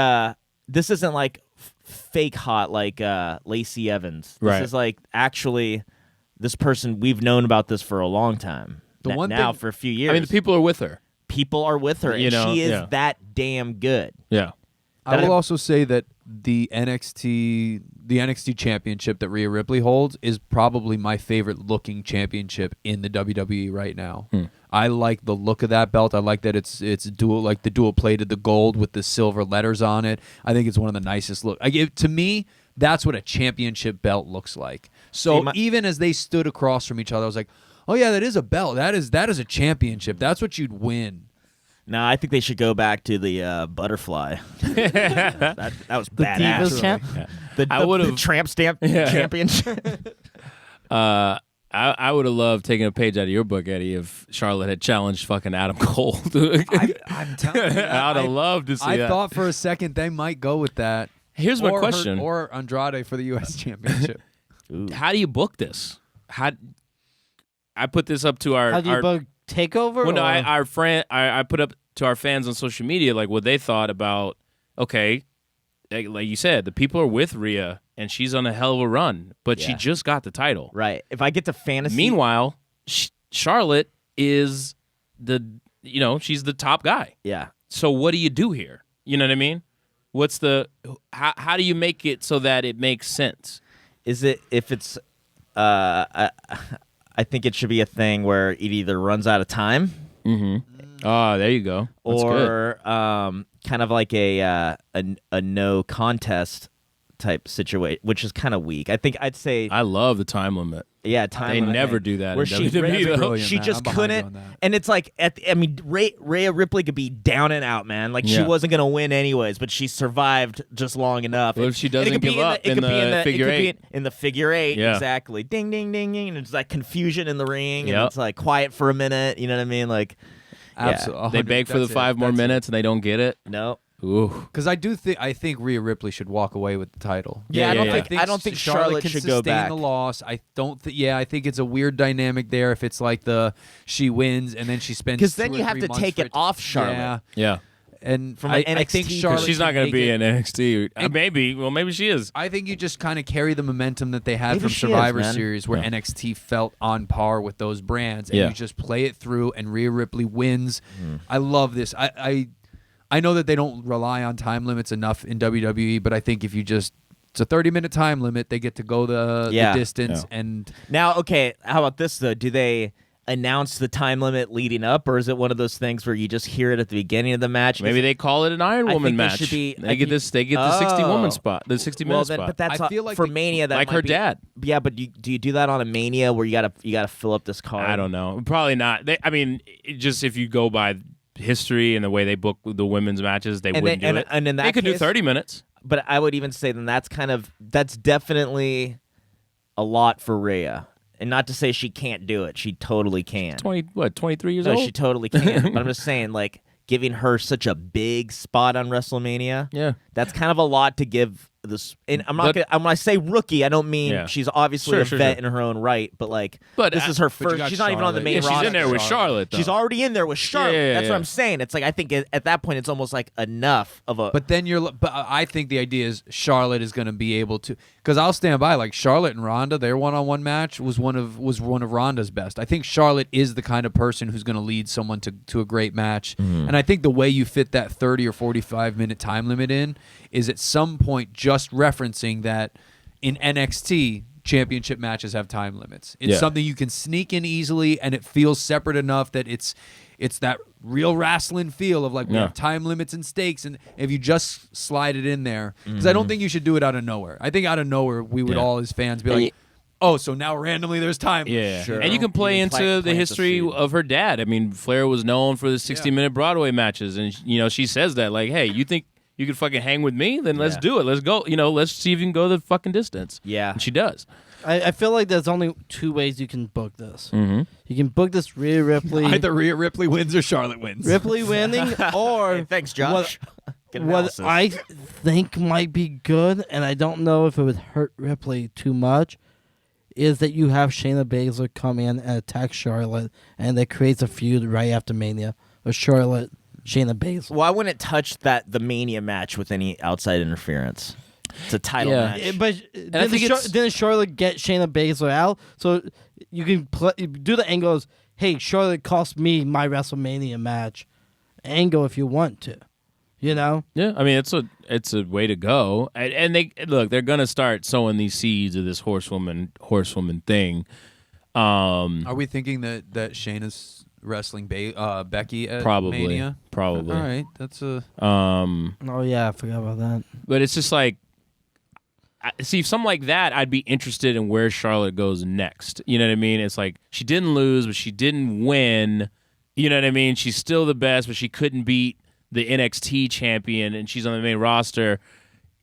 this isn't like fake hot like Lacey Evans. This Right. is like actually this person we've known about this for a long time. The one now thing- for a few years. I mean, the people are with her. people are with her, You and know, she is yeah. that damn good. Yeah. I will also say that the NXT championship that Rhea Ripley holds is probably my favorite looking championship in the WWE right now. I like the look of that belt. I like that it's dual, like the dual plated, the gold with the silver letters on it. I think it's one of the nicest look. To me, that's what a championship belt looks like. So even as they stood across from each other, I was like, oh yeah, that is a belt. That is a championship. That's what you'd win. No, I think they should go back to the butterfly. that was The badass. Divas champ? I would've- the tramp stamp championship. I would have loved taking a page out of your book, Eddie, if Charlotte had challenged fucking Adam Cole. I'm telling you, I'd have loved to see I that. thought for a second they might go with that. Here's my Or question. or Andrade for the U.S. Championship. How do you book this? I put this up to our... How do you book TakeOver? Well, no, or- I put up to our fans on social media like what they thought about. Okay, like you said, the people are with Rhea, and she's on a hell of a run, but she Yeah. just got the title. Right. If I get to fantasy, Meanwhile, Charlotte is she's the top guy. yeah. So what do you do here? You know what I mean? What's the how do you make it so that it makes sense? Is it if it's I think it should be a thing where it either runs out of time Oh, there you go. That's good. or kind of like a no contest type situation, which is kind of weak. I think I'd say I love the time limit. time They limit. never do that where in she, WWE, though. Brilliant, she man. just I'm behind you couldn't, on that. and it's like Rhea Ripley could be down and out, man. Like she Yeah. wasn't gonna win anyways, but she survived just long enough. What if she And it doesn't could be give up it in could be the figure it could be eight? in the figure eight, Yeah. exactly. Ding, ding, ding, ding, and it's like confusion in the ring, and Yep. it's like quiet for a minute. You know what I mean? Like, Absolutely. They beg for the 5 more minutes and they don't get it. no. Ooh. Because I think Rhea Ripley should walk away with the title. Yeah, I don't think Charlotte can should sustain go back. the loss. I don't. I think it's a weird dynamic there. If it's like she wins and then she spends Because then 2 or you have 3 to months take for it off Charlotte. Yeah, Yeah. and From I an think NXT Charlotte. She's not going to be in NXT. Maybe. Well, maybe she is. I think you just kind of carry the momentum that they had Maybe from she is, Survivor man. Series, where Yeah. NXT felt on par with those brands, and Yeah. you just play it through, and Rhea Ripley wins. I love this. I know that they don't rely on time limits enough in WWE, but I think if you just it's a 30-minute time limit, they get to go the distance, Yeah. and Now, okay, how about this though? Do they announce the time limit leading up, or is it one of those things where you just hear it at the beginning of the match? Maybe they call it an Iron I Woman think there match. should be- They get the 60 woman spot, the 60 well, minute then, spot. but that's I feel like for they- Mania. That like might her be- dad. Yeah, but do you do that on a Mania where you gotta fill up this card? I don't know. Probably not. I mean, just if you go by history and the way they book the women's matches, they wouldn't do it. And in that they could do case- 30 minutes. But I would even say then that's definitely a lot for Rhea. And not to say she can't do it. She totally can. 23 years No, old? she totally can. But I'm just saying, like, giving her such a big spot on WrestleMania, Yeah. that's kind of a lot to give this. And I'm not But- gonna, when I say rookie, I don't mean Yeah. she's obviously Sure, a sure, vet sure. in her own right, but like, But this is her you first. got She's not even on the Charlotte. main Yeah, she's roster. in there with Charlotte, though. She's already in there with Charlotte. Yeah, That's what yeah. I'm saying. It's like I think at that point it's almost like enough of a. But then but I think the idea is Charlotte is going to be able to, because I'll stand by, like Charlotte and Ronda, their one-on-one match was one of Ronda's best. I think Charlotte is the kind of person who's going to lead someone to a great match, and I think the way you fit that 30 or 45-minute time limit in is at some point just referencing that in NXT. Championship matches have time limits. It's Yeah. something you can sneak in easily, and it feels separate enough that it's that real wrestling feel of like we Yeah. have time limits and stakes, and if you just slide it in there, because I don't think you should do it out of nowhere. I think out of nowhere we would Yeah. all as fans be And like, oh, so now randomly there's time. Yeah, Sure. and you can play You can into plant the the history seed. of her dad. I mean, Flair was known for the 60-minute Broadway matches, and she says that like, "Hey, you think you could fucking hang with me? Then let's Yeah. do it. Let's go. Let's see if you can go the fucking distance." Yeah. and she does. I feel like there's only 2 ways you can book this. Mm-hmm. You can book this Rhea Ripley, Either Rhea Ripley wins or Charlotte wins. Ripley winning, or Hey, thanks, Josh. Good what analysis. I think might be good, and I don't know if it would hurt Ripley too much, is that you have Shayna Baszler come in and attack Charlotte, and that creates a feud right after Mania of Charlotte, Shayna Baszler. Well, I wouldn't touch the Mania match with any outside interference. It's a title Yeah. match. But I think it's- didn't Charlotte get Shayna Baszler out? So you can do the angles. Hey, Charlotte cost me my WrestleMania match. Angle if you want to, Yeah, I mean it's a way to go, and they're gonna start sowing these seeds of this horsewoman thing. Are we thinking that Shayna's wrestling Becky at Probably, Mania? probably. All right, that's a. Oh yeah, I forgot about that. But it's just like, see, something like that, I'd be interested in where Charlotte goes next. You know what I mean? It's like she didn't lose, but she didn't win. You know what I mean? She's still the best, but she couldn't beat the NXT champion, and she's on the main roster.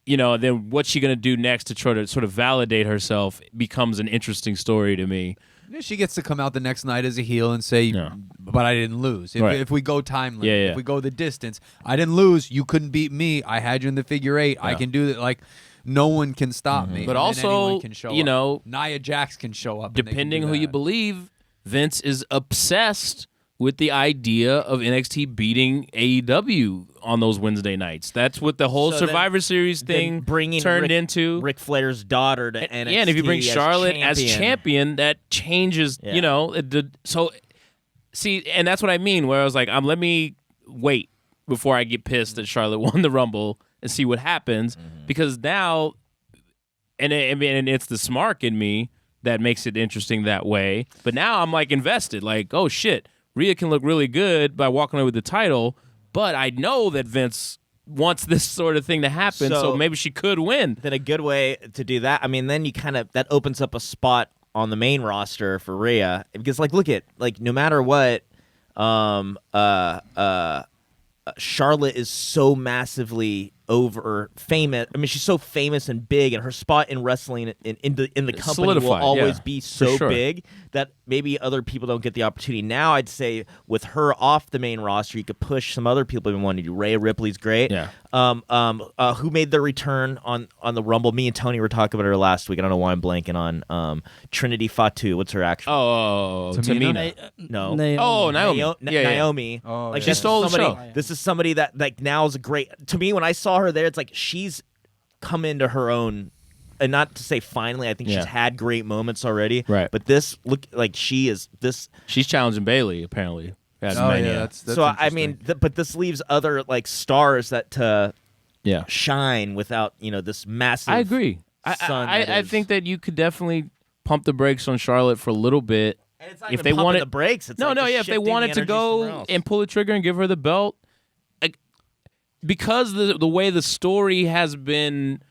Then what's she gonna do next to try to sort of validate herself becomes an interesting story to me. She gets to come out the next night as a heel and say, Yeah. but I didn't lose. Right. If we go time limit, Yeah. if we go the distance, I didn't lose. You couldn't beat me. I had you in the figure 8. I Yeah. can do that. Like, no one can stop me. But And then also, anyone can show up. Nia Jax can show up. and they can Depending do who you that. believe, Vince is obsessed with the idea of NXT beating AEW on those Wednesday nights. That's what the whole So then- Survivor Series then thing bringing turned into. Ric Flair's daughter to NXT. Yeah, and if you bring as Charlotte as champion, that changes, Yeah. So, see, and that's what I mean, where I was like, let me wait before I get pissed that Charlotte won the Rumble. and see what happens. Because now, and it's the smark in me that makes it interesting that way. But now I'm like invested. Like, oh shit, Rhea can look really good by walking away with the title. But I know that Vince wants this sort of thing to happen, so maybe she could win. Then a good way to do that, I mean, then you that opens up a spot on the main roster for Rhea, because like look at like no matter what, Charlotte is so massively famous. I mean, she's so famous and big, and her spot in wrestling in the company will always be so big that maybe other people don't get the opportunity. Now, I'd say with her off the main roster, you could push some other people who want to do. Rhea Ripley's great. Yeah. Who made their return on the Rumble? Me and Tony were talking about her last week. I don't know why I'm blanking on Trinity Fatu. What's her actual? Tamina. No. Naomi. Naomi. Oh, like she stole the show. This is somebody that like now is a great. To me, when I saw her there, it's like she's come into her own, and not to say finally. I think she's had great moments already. Right. But this look like she is this. She's challenging Bailey apparently. That's So I mean, but this leaves other like stars that to shine without this massive. I agree. I think that you could definitely pump the brakes on Charlotte for a little bit. And it's not if even they pumping wanted the brakes. It's if they wanted to go and pull the trigger and give her the belt, because the way the story has been,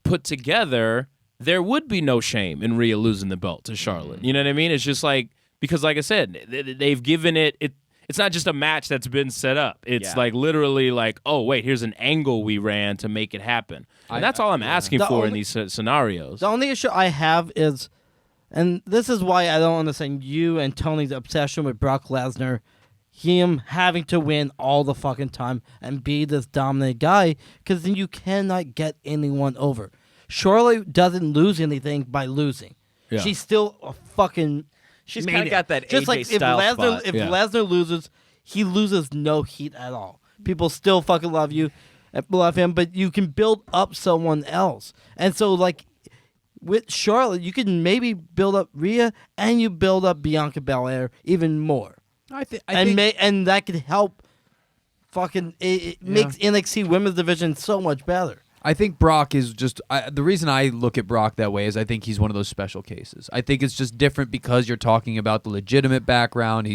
put together, there would be no shame in Rhea losing the belt to Charlotte. You know what I mean? It's just like, because like I said, they've given it's not just a match that's been set up. It's like literally like, oh wait, here's an angle we ran to make it happen. And that's all I'm asking for in these scenarios. The only issue I have is, and this is why I don't understand you and Tony's obsession with Brock Lesnar, him having to win all the fucking time and be this dominant guy, because then you cannot get anyone over. Charlotte doesn't lose anything by losing. Yeah. She's still a fucking. She's kind of got that just AJ like style spot. If Lesnar loses, he loses no heat at all. People still fucking love him, but you can build up someone else. And so, like, with Charlotte, you can maybe build up Rhea and you build up Bianca Belair even more. I think And that could help fucking. It makes NXT Women's Division so much better. I think Brock is just the reason I look at Brock that way is I think he's one of those special cases. I think it's just different because you're talking about the legitimate background.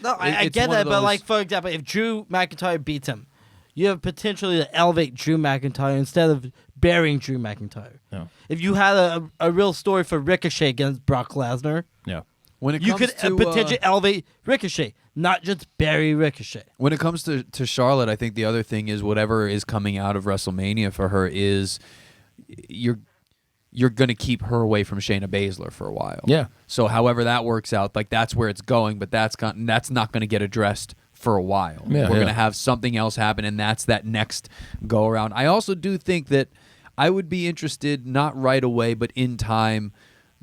I get that, but like for example, if Drew McIntyre beats him, you have potentially to elevate Drew McIntyre instead of burying Drew McIntyre. Yeah. If you had a real story for Ricochet against Brock Lesnar, when it you comes could potentially elevate Ricochet, not just bury Ricochet. When it comes to Charlotte, I think the other thing is whatever is coming out of WrestleMania for her is you're going to keep her away from Shayna Baszler for a while. Yeah. So however that works out, like that's where it's going, but that's not going to get addressed for a while. Yeah, We're going to have something else happen, and that's that next go around. I also do think that I would be interested, not right away, but in time,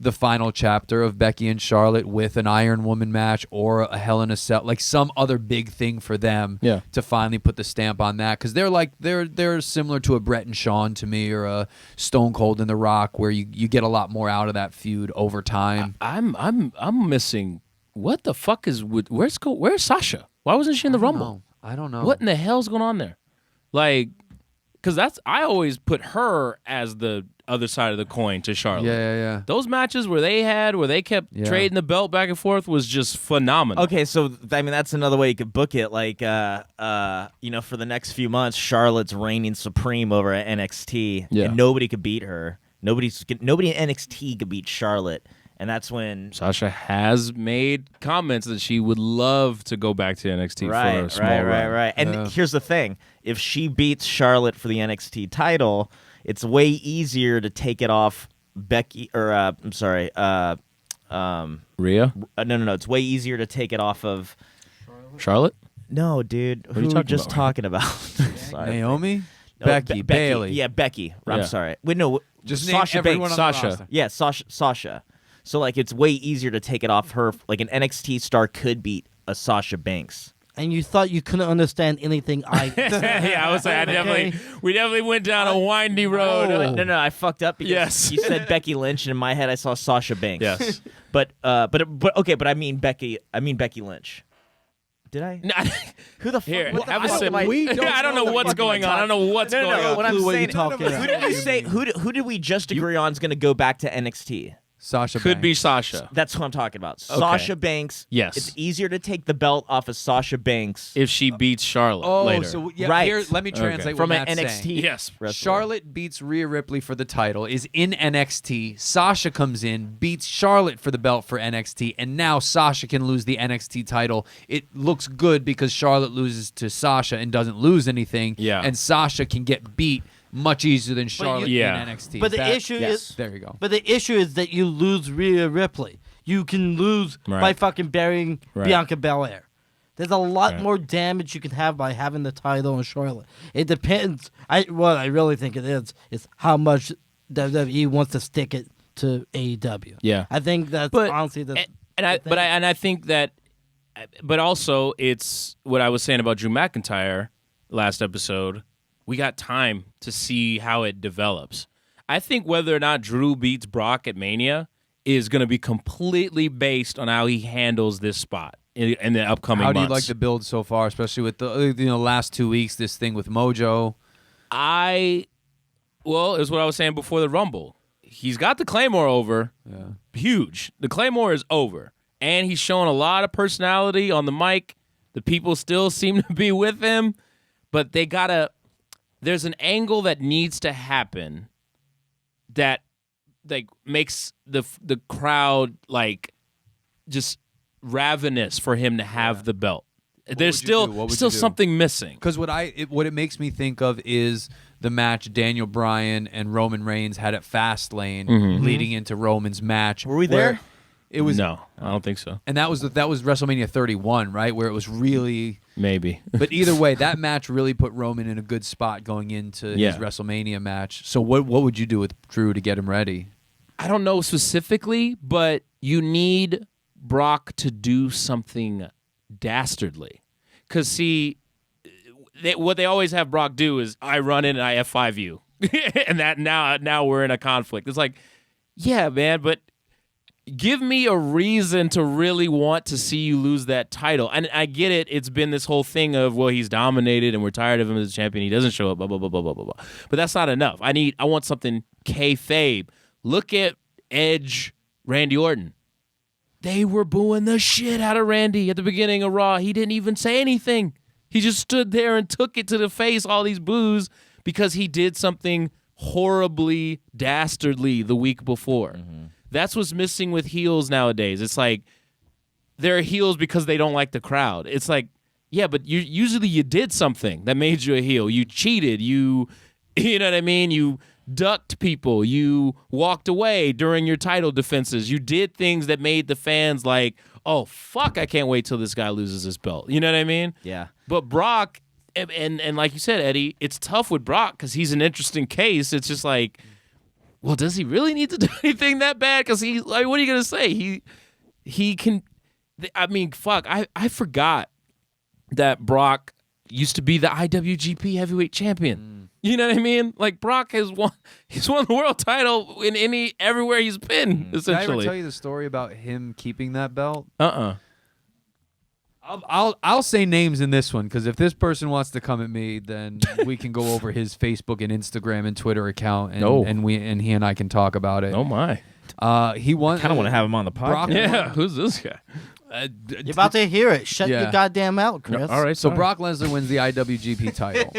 the final chapter of Becky and Charlotte with an Iron Woman match or a Hell in a Cell, like some other big thing for them to finally put the stamp on that, because they're similar to a Brett and Shawn to me, or a Stone Cold and The Rock, where you get a lot more out of that feud over time. I'm missing. What the fuck is where's Sasha? Why wasn't she in the Rumble? I don't know. What in the hell's going on there? Like, because I always put her as the other side of the coin to Charlotte. Yeah. Those matches where they kept trading the belt back and forth was just phenomenal. Okay, so I mean that's another way you could book it. Like, for the next few months, Charlotte's reigning supreme over at NXT, and nobody could beat her. Nobody in NXT could beat Charlotte. And that's when Sasha has made comments that she would love to go back to NXT for a small run. Right. And here's the thing: if she beats Charlotte for the NXT title, it's way easier to take it off Becky. Or I'm sorry, Rhea. No. It's way easier to take it off of Charlotte. No, dude. What are you talking about? Sorry. Naomi, No, Becky, Bailey. Yeah, Becky. I'm sorry. Wait, no. Just Sasha name everyone Banks. on the Sasha. roster. Yeah, Sasha. So, like, it's way easier to take it off her. Like, an NXT star could beat a Sasha Banks. And you thought you couldn't understand anything I I was like, we definitely went down a windy road. No, I fucked up because you said Becky Lynch, and in my head I saw Sasha Banks. Yes. But I mean Becky Lynch. Did I? No, Who the fuck? Here, what the have a fuck sip. am I- I don't know what's going on. I don't know what's No, going on. what I'm Clue what saying. you're talking Who about. did you say? Who did we just agree on is going to go back to NXT? Sasha Could be Banks. Sasha That's what I'm talking about. Sasha Banks. Yes. It's easier to take the belt off of Sasha Banks if she beats Charlotte Oh, later. so yeah, Right. here, let me translate from what an Matt's NXT. saying. Yes. wrestler. Charlotte beats Rhea Ripley for the title, is in NXT. Sasha comes in, beats Charlotte for the belt for NXT, and now Sasha can lose the NXT title. It looks good because Charlotte loses to Sasha and doesn't lose anything. Yeah. And Sasha can get beat much easier than Charlotte Yeah. in NXT. But the That- issue yes. is, There you go. but the issue is that you lose Rhea Ripley. You can lose Right. by fucking burying Right. Bianca Belair. There's a lot Right. more damage you can have by having the title in Charlotte. It depends. What I really think it is how much WWE wants to stick it to AEW. Yeah. I think that's But honestly the. I think that, but also it's what I was saying about Drew McIntyre last episode. We got time to see how it develops. I think whether or not Drew beats Brock at Mania is going to be completely based on how he handles this spot in the upcoming How do months. you like the build so far, especially with the last 2 weeks, this thing with Mojo? Well, it's what I was saying before the Rumble. He's got the Claymore over. Yeah. Huge. The Claymore is over. And he's showing a lot of personality on the mic. The people still seem to be with him. But there's an angle that needs to happen that makes the crowd just ravenous for him to have the belt. There's would you do? What would still you do? something missing. Because what it makes me think of is the match Daniel Bryan and Roman Reigns had at Fastlane, leading into Roman's match. Were we where there? It was No, I don't think so. and that was WrestleMania 31, right? Where it was really. Maybe. But either way, that match really put Roman in a good spot going into his WrestleMania match. So what would you do with Drew to get him ready? I don't know specifically, but you need Brock to do something dastardly. Because, see, what they always have Brock do is, I run in and I F5 you. And that now we're in a conflict. It's like, yeah, man, but give me a reason to really want to see you lose that title. And I get it. It's been this whole thing of, well, he's dominated and we're tired of him as a champion. He doesn't show up, blah, blah, blah, blah, blah, blah, blah. But that's not enough. I want something kayfabe. Look at Edge, Randy Orton. They were booing the shit out of Randy at the beginning of Raw. He didn't even say anything. He just stood there and took it to the face, all these boos, because he did something horribly dastardly the week before. That's what's missing with heels nowadays. It's like they're heels because they don't like the crowd. It's like, yeah, but usually you did something that made you a heel. You cheated. You know what I mean? You ducked people. You walked away during your title defenses. You did things that made the fans like, oh, fuck, I can't wait till this guy loses his belt. You know what I mean? Yeah. But Brock, and like you said, Eddie, it's tough with Brock because he's an interesting case. It's just like, well, does he really need to do anything that bad? Because what are you going to say? He can, I mean, fuck, I forgot that Brock used to be the IWGP heavyweight champion. You know what I mean? Like, Brock he's won the world title in everywhere he's been, Did I ever essentially. tell you the story about him keeping that belt? Uh-uh. I'll say names in this one because if this person wants to come at me, then we can go over his Facebook and Instagram and Twitter account, and he and I can talk about it. Oh, my. He won. Kind of want to have him on the Brock- podcast. Yeah, who's this guy? You're about to hear it. Shut Yeah. your goddamn mouth, Chris. All right, So sorry. Brock Lesnar wins the IWGP title.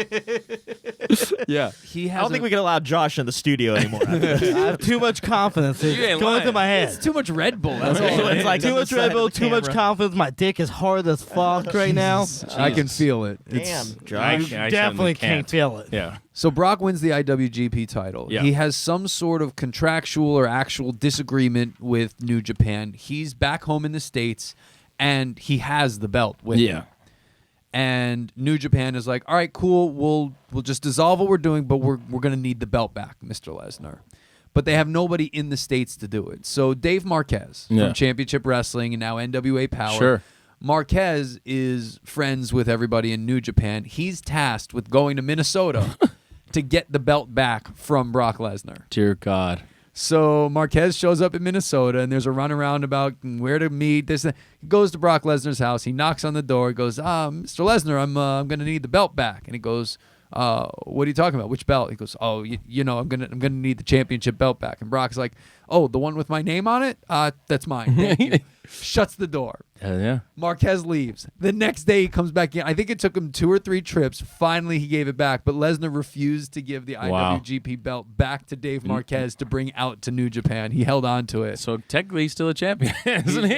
Yeah. He has. I don't think we can allow Josh in the studio anymore. I have too much confidence. It's You ain't going lying. through my It's head. too much Red Bull. That's all. It's like Too much Red Bull, too much camera. confidence. My dick is hard as fuck right now. I can feel it. Damn, I Josh. Definitely can't feel it. Yeah. So Brock wins the IWGP title. Yeah. He has some sort of contractual or actual disagreement with New Japan. He's back home in the States, and he has the belt with him. And New Japan is like, all right, cool, we'll just dissolve what we're doing, but we're going to need the belt back, Mr. Lesnar. But they have nobody in the States to do it. So Dave Marquez from Championship Wrestling and now NWA Power. Sure. Marquez is friends with everybody in New Japan. He's tasked with going to Minnesota to get the belt back from Brock Lesnar. Dear God. So Marquez shows up in Minnesota, and there's a runaround about where to meet. He goes to Brock Lesnar's house. He knocks on the door. He goes, Mr. Lesnar, I'm going to need the belt back. And he goes, what are you talking about? Which belt? He goes, oh, you know, I'm gonna need the championship belt back. And Brock's like, oh, the one with my name on it? That's mine. Thank you. Shuts the door. Yeah. Marquez leaves. The next day he comes back in. I think it took him 2 or 3 trips. Finally, he gave it back. But Lesnar refused to give the IWGP belt back to Dave Marquez to bring out to New Japan. He held on to it. So technically, he's still a champion, isn't he?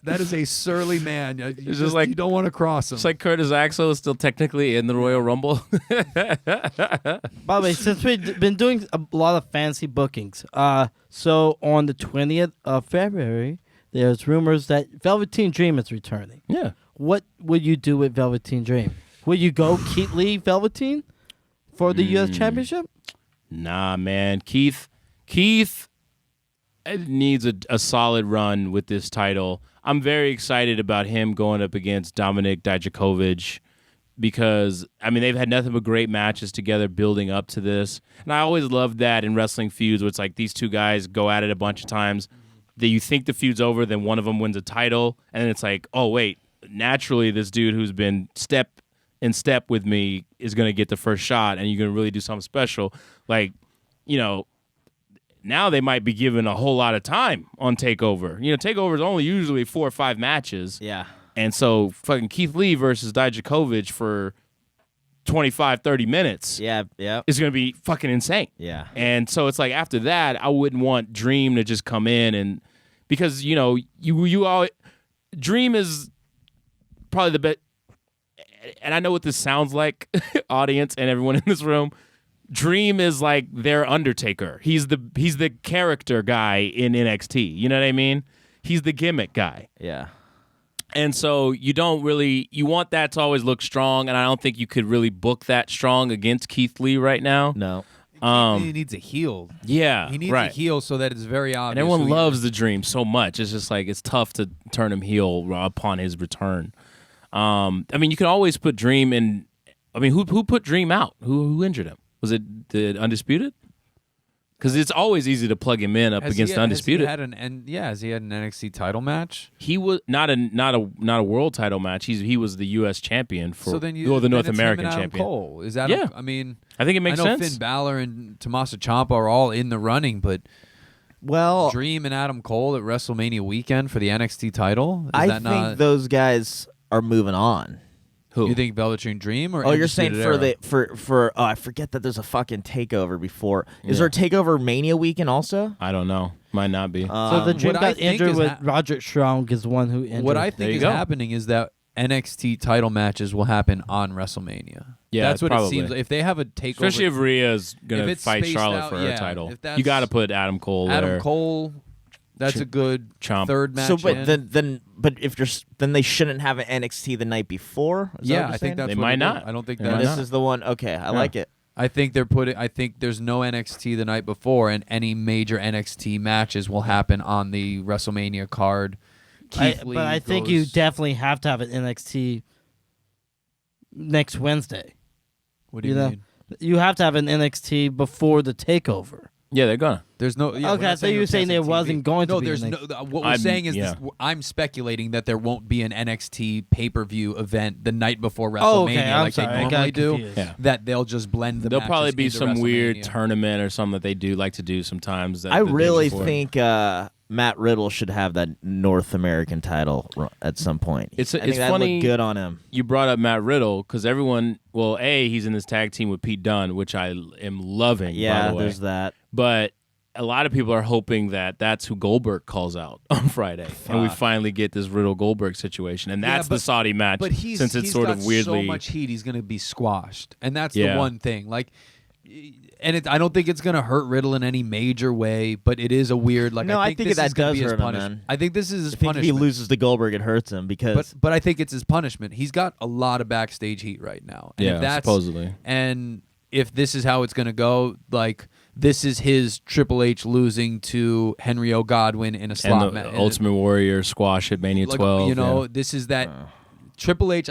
That is a surly man. It's just like you don't want to cross him. It's like Curtis Axel is still technically in the Royal Rumble. By the way, since we've been doing a lot of fancy bookings, so on the 20th of February, there's rumors that Velveteen Dream is returning. Yeah. What would you do with Velveteen Dream? Would you go Keith Lee Velveteen for the U.S. Championship? Nah, man. Keith needs a solid run with this title. I'm very excited about him going up against Dominik Dijakovic because, I mean, they've had nothing but great matches together building up to this. And I always loved that in wrestling feuds where it's like these two guys go at it a bunch of times. That you think the feud's over, then one of them wins a title, and then it's like, oh, wait, naturally this dude who's been step in step with me is going to get the first shot, and you're going to really do something special. Like, you know, now they might be given a whole lot of time on TakeOver. You know, TakeOver is only usually 4 or 5 matches. Yeah. And so fucking Keith Lee versus Dijakovic for 25, 30 minutes Yeah. is going to be fucking insane. Yeah. And so it's like after that, I wouldn't want Dream to just come in and because, you know, you all Dream is probably the best. And I know what this sounds like, audience and everyone in this room. Dream is like their Undertaker. He's the character guy in NXT. You know what I mean? He's the gimmick guy. Yeah. And so you want that to always look strong, and I don't think you could really book that strong against Keith Lee right now. No. He needs a heel. Yeah, He needs right. a heel so that it's very obvious. And everyone loves the Dream so much. It's just like it's tough to turn him heel upon his return. I mean, you can always put Dream in. I mean, who put Dream out? Who injured him? Was it the Undisputed? Because it's always easy to plug him in up against Undisputed. Has he had an NXT title match? He was not a world title match. He was the U.S. champion for the North American champion. Cole. Is that? Yeah. I mean, I think it makes I know sense. Finn Balor and Tommaso Ciampa are all in the running, but Well, Dream and Adam Cole at WrestleMania weekend for the NXT title. I think those guys are moving on. Who? You think Velveteen Dream or? Oh, you're saying Undisputed Era? for I forget that there's a fucking takeover before. Is Yeah. there a takeover Mania weekend also? I don't know. Might not be. So the Dream what I got think injured is with ha- Roderick Strong is one who injured. What I There think you is go. happening is that NXT title matches will happen on WrestleMania. Yeah, that's what probably. it seems like. If they have a takeover, Especially if Rhea's going if to it's fight spaced Charlotte out, for her yeah, title. if that's- You got to put Adam Cole Adam there. Cole, that's a good Chomp. third match. So, but in. then they shouldn't have an NXT the night before. Is that Yeah, what you're I think saying? that's They what might they're doing. not. I don't think They that might is. This is the one. Okay, I like it. I think they're putting. I think there's no NXT the night before, and any major NXT matches will happen on the WrestleMania card. Keith Lee but I think goes- you definitely have to have an NXT next Wednesday. What do you know? mean? You have to have an NXT before the takeover. Yeah, they're going to. There's no. Yeah, Okay, we're not I thought you were it's saying there on wasn't TV. going to No, be there's an no. What we're I'm- saying is, yeah. I'm speculating that there won't be an NXT pay-per-view event the night before WrestleMania, okay, I'm like sorry, I they got normally do. confused. Yeah. That they'll just blend the. There'll probably matches be into some weird WrestleMania. tournament or something that they do like to do sometimes. That I the day really before. think Matt Riddle should have that North American title at some point. It's I think that funny- looked good on him. you brought up Matt Riddle because everyone, well, he's in this tag team with Pete Dunne, which I am loving. by Yeah, the way. there's that. But a lot of people are hoping that that's who Goldberg calls out on Friday, and we finally get this Riddle Goldberg situation, and Yeah, that's but- the Saudi match. But he's since it's he's sort got of weirdly so much heat, he's going to be squashed, and that's Yeah. the one thing. Like, and I don't think it's going to hurt Riddle in any major way, but it is a weird. Like, No, I I think think this that is gonna does be his hurt him, punishment. man. I think this is his I think if he punishment. loses to Goldberg, it hurts him because But I think it's his punishment. He's got a lot of backstage heat right now. And Yeah, if that's, supposedly. And if this is how it's going to go, like this is his Triple H losing to Henry O. Godwin in a slot and the match. Ultimate Warrior squash at Mania 12. You know, yeah. this is that Triple H.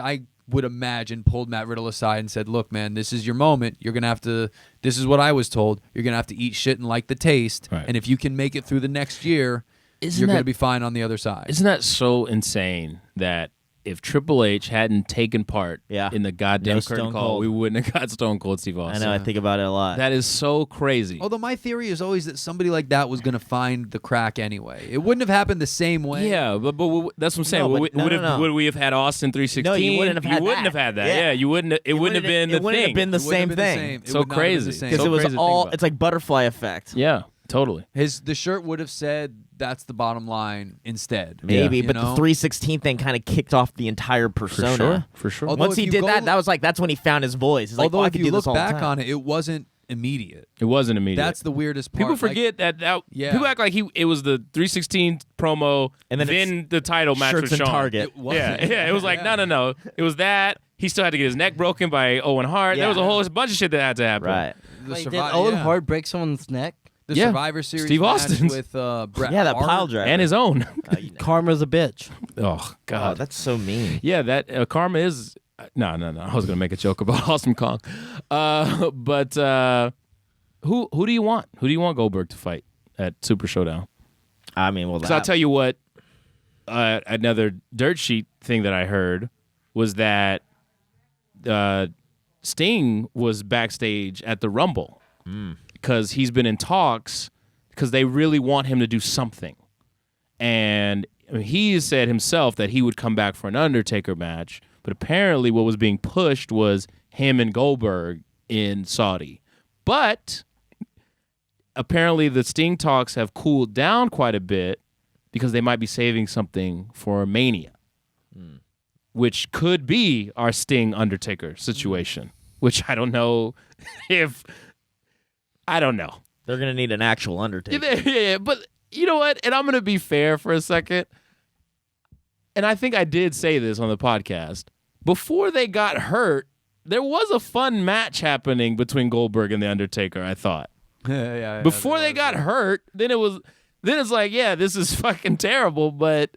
would imagine, pulled Matt Riddle aside and said, "Look, man, this is your moment. You're gonna have to. This is what I was told. You're gonna have to eat shit and like the taste. Right. And if you can make it through the next year, Isn't you're that- gonna be fine on the other side." Isn't that so insane that if Triple H hadn't taken part Yeah. in the goddamn No curtain Stone call, Cold. we wouldn't have got Stone Cold Steve I Austin. know. I think about it a lot. That is so crazy. Although my theory is always that somebody like that was gonna find the crack anyway. It wouldn't have happened the same way. Yeah, but that's what I'm saying. No, but Would we have had Austin 316? No, you wouldn't have had that. had that. Yeah. Yeah, you wouldn't. It wouldn't have been the It wouldn't thing. have been the It wouldn't same have been the thing. same. It So would not have been the crazy. same. Because So it was crazy to think all. about. It's like butterfly effect. Yeah, totally. The shirt would have said that's the bottom line instead. Maybe, You but know? the 316 thing kind of kicked off the entire persona. For sure. Although Once if he you did go- that, that's when he found his voice. He's like, Although oh, I if could you do look this all the back time. on it, it wasn't immediate. It wasn't immediate. That's the weirdest part. People Like, forget that Yeah. people act like it was the 316 promo And then the title match Shirts with and Shawn. Target. It wasn't. Yeah, it was like no. It was that he still had to get his neck broken by Owen Hart. There was a Yeah. whole bunch of shit that had to happen. Right. the Wait, did Survi- Owen yeah. Hart break someone's neck? The Yeah. Survivor Series Steve match Austin's. with Bret Yeah, that Hart. pile driver. And his own. Karma's a bitch. Oh Oh, God. that's so mean. Yeah, that Karma is. No. I was gonna make a joke about Awesome Kong, but who do you want? Who do you want Goldberg to fight at Super Showdown? I mean, well, Because I'll tell you what. Another dirt sheet thing that I heard was that Sting was backstage at the Rumble because he's been in talks because they really want him to do something, and he said himself that he would come back for an Undertaker match. But apparently, what was being pushed was him and Goldberg in Saudi. But apparently, the Sting talks have cooled down quite a bit because they might be saving something for Mania, which could be our Sting Undertaker situation. Which I don't know if I don't know. they're gonna need an actual Undertaker. Yeah, but you know what? And I'm going to be fair for a second. And I think I did say this on the podcast. Before they got hurt, there was a fun match happening between Goldberg and The Undertaker, I thought. yeah, Before they got hurt, then it's like, yeah, this is fucking terrible. But,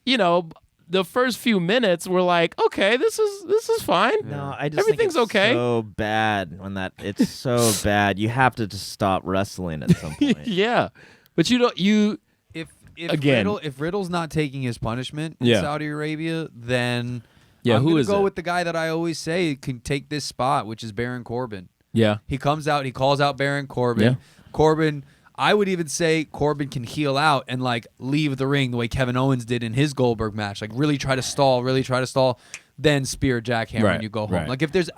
you know, the first few minutes were like, okay, this is fine. No, I just Everything's think it's okay. so bad when it's so bad. You have to just stop wrestling at some point. Yeah. But If Again. if Riddle's not taking his punishment in Yeah. Saudi Arabia, then Yeah, I'm who gonna is go it? with the guy that I always say can take this spot, which is Baron Corbin. yeah. He comes out, he calls out Baron Corbin. Yeah. Corbin, I would even say Corbin can heel out and like leave the ring the way Kevin Owens did in his Goldberg match. Like really try to stall, then spear jackhammer Right, and you go home. right. Like if there's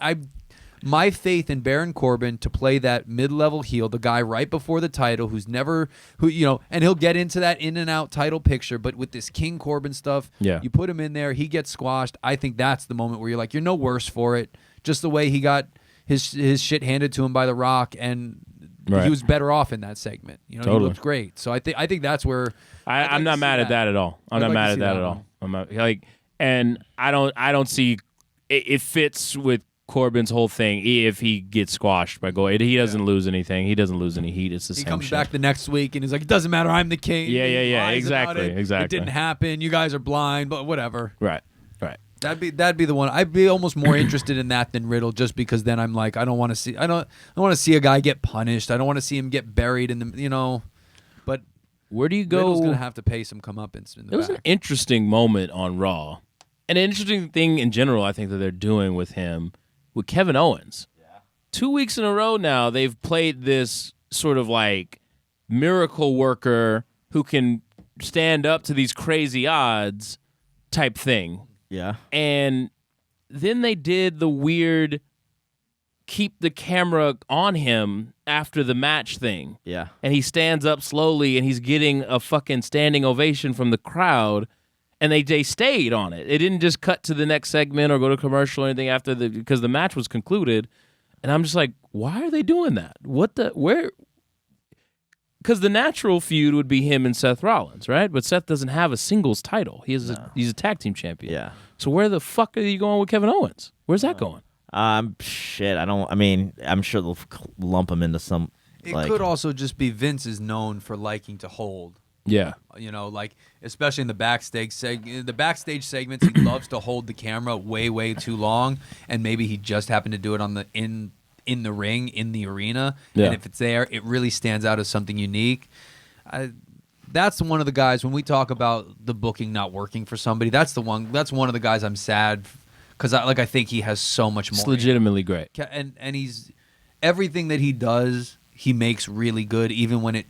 my faith in Baron Corbin to play that mid-level heel, the guy right before the title and he'll get into that in and out title picture, but with this King Corbin stuff, Yeah. you put him in there, he gets squashed. I think that's the moment where you're like, you're no worse for it. Just the way he got his shit handed to him by The Rock, and Right. he was better off in that segment. You know, Totally. he looked great. So I think that's where I'd I'm like not to see mad at that at all. I'm I'd not like mad to at see that that at one. all. I'm not, and I don't see it fits with Corbin's whole thing. If he gets squashed by Gold, he doesn't lose anything. He doesn't lose any heat. It's the He same comes shit. back the next week and he's like, it doesn't matter, I'm the king. Yeah, He yeah, lies about exactly, it. exactly. It didn't happen. You guys are blind, but whatever. Right. That'd be the one. I'd be almost more interested in that than Riddle, just because then I'm like, I don't want to see a guy get punished. I don't want to see him get buried in the But Where do you go? Riddle's gonna have to pay some comeuppance in the It was an back. interesting moment on Raw. An interesting thing in general, I think, that they're doing with him, with Kevin Owens. Yeah. 2 weeks in a row now, they've played this sort of like miracle worker who can stand up to these crazy odds type thing. Yeah. And then they did the weird keep the camera on him after the match thing. Yeah. And he stands up slowly and he's getting a fucking standing ovation from the crowd. And they stayed on it. It didn't just cut to the next segment or go to commercial or anything after because the match was concluded. And I'm just like, why are they doing that? Where? Because the natural feud would be him and Seth Rollins, right? But Seth doesn't have a singles title. He's a tag team champion. Yeah. So where the fuck are you going with Kevin Owens? Where's that going? Shit. I'm sure they'll lump him into some. It could also just be Vince is known for liking to hold. Yeah. You know, like especially in the backstage segments, he loves to hold the camera way too long, and maybe he just happened to do it on the in the ring in the arena, Yeah. and if it's there, it really stands out as something unique. That's one of the guys when we talk about the booking not working for somebody. That's one of the guys I'm sad because I think he has so much more. It's legitimately great. And he's everything that he does, he makes really good, even when it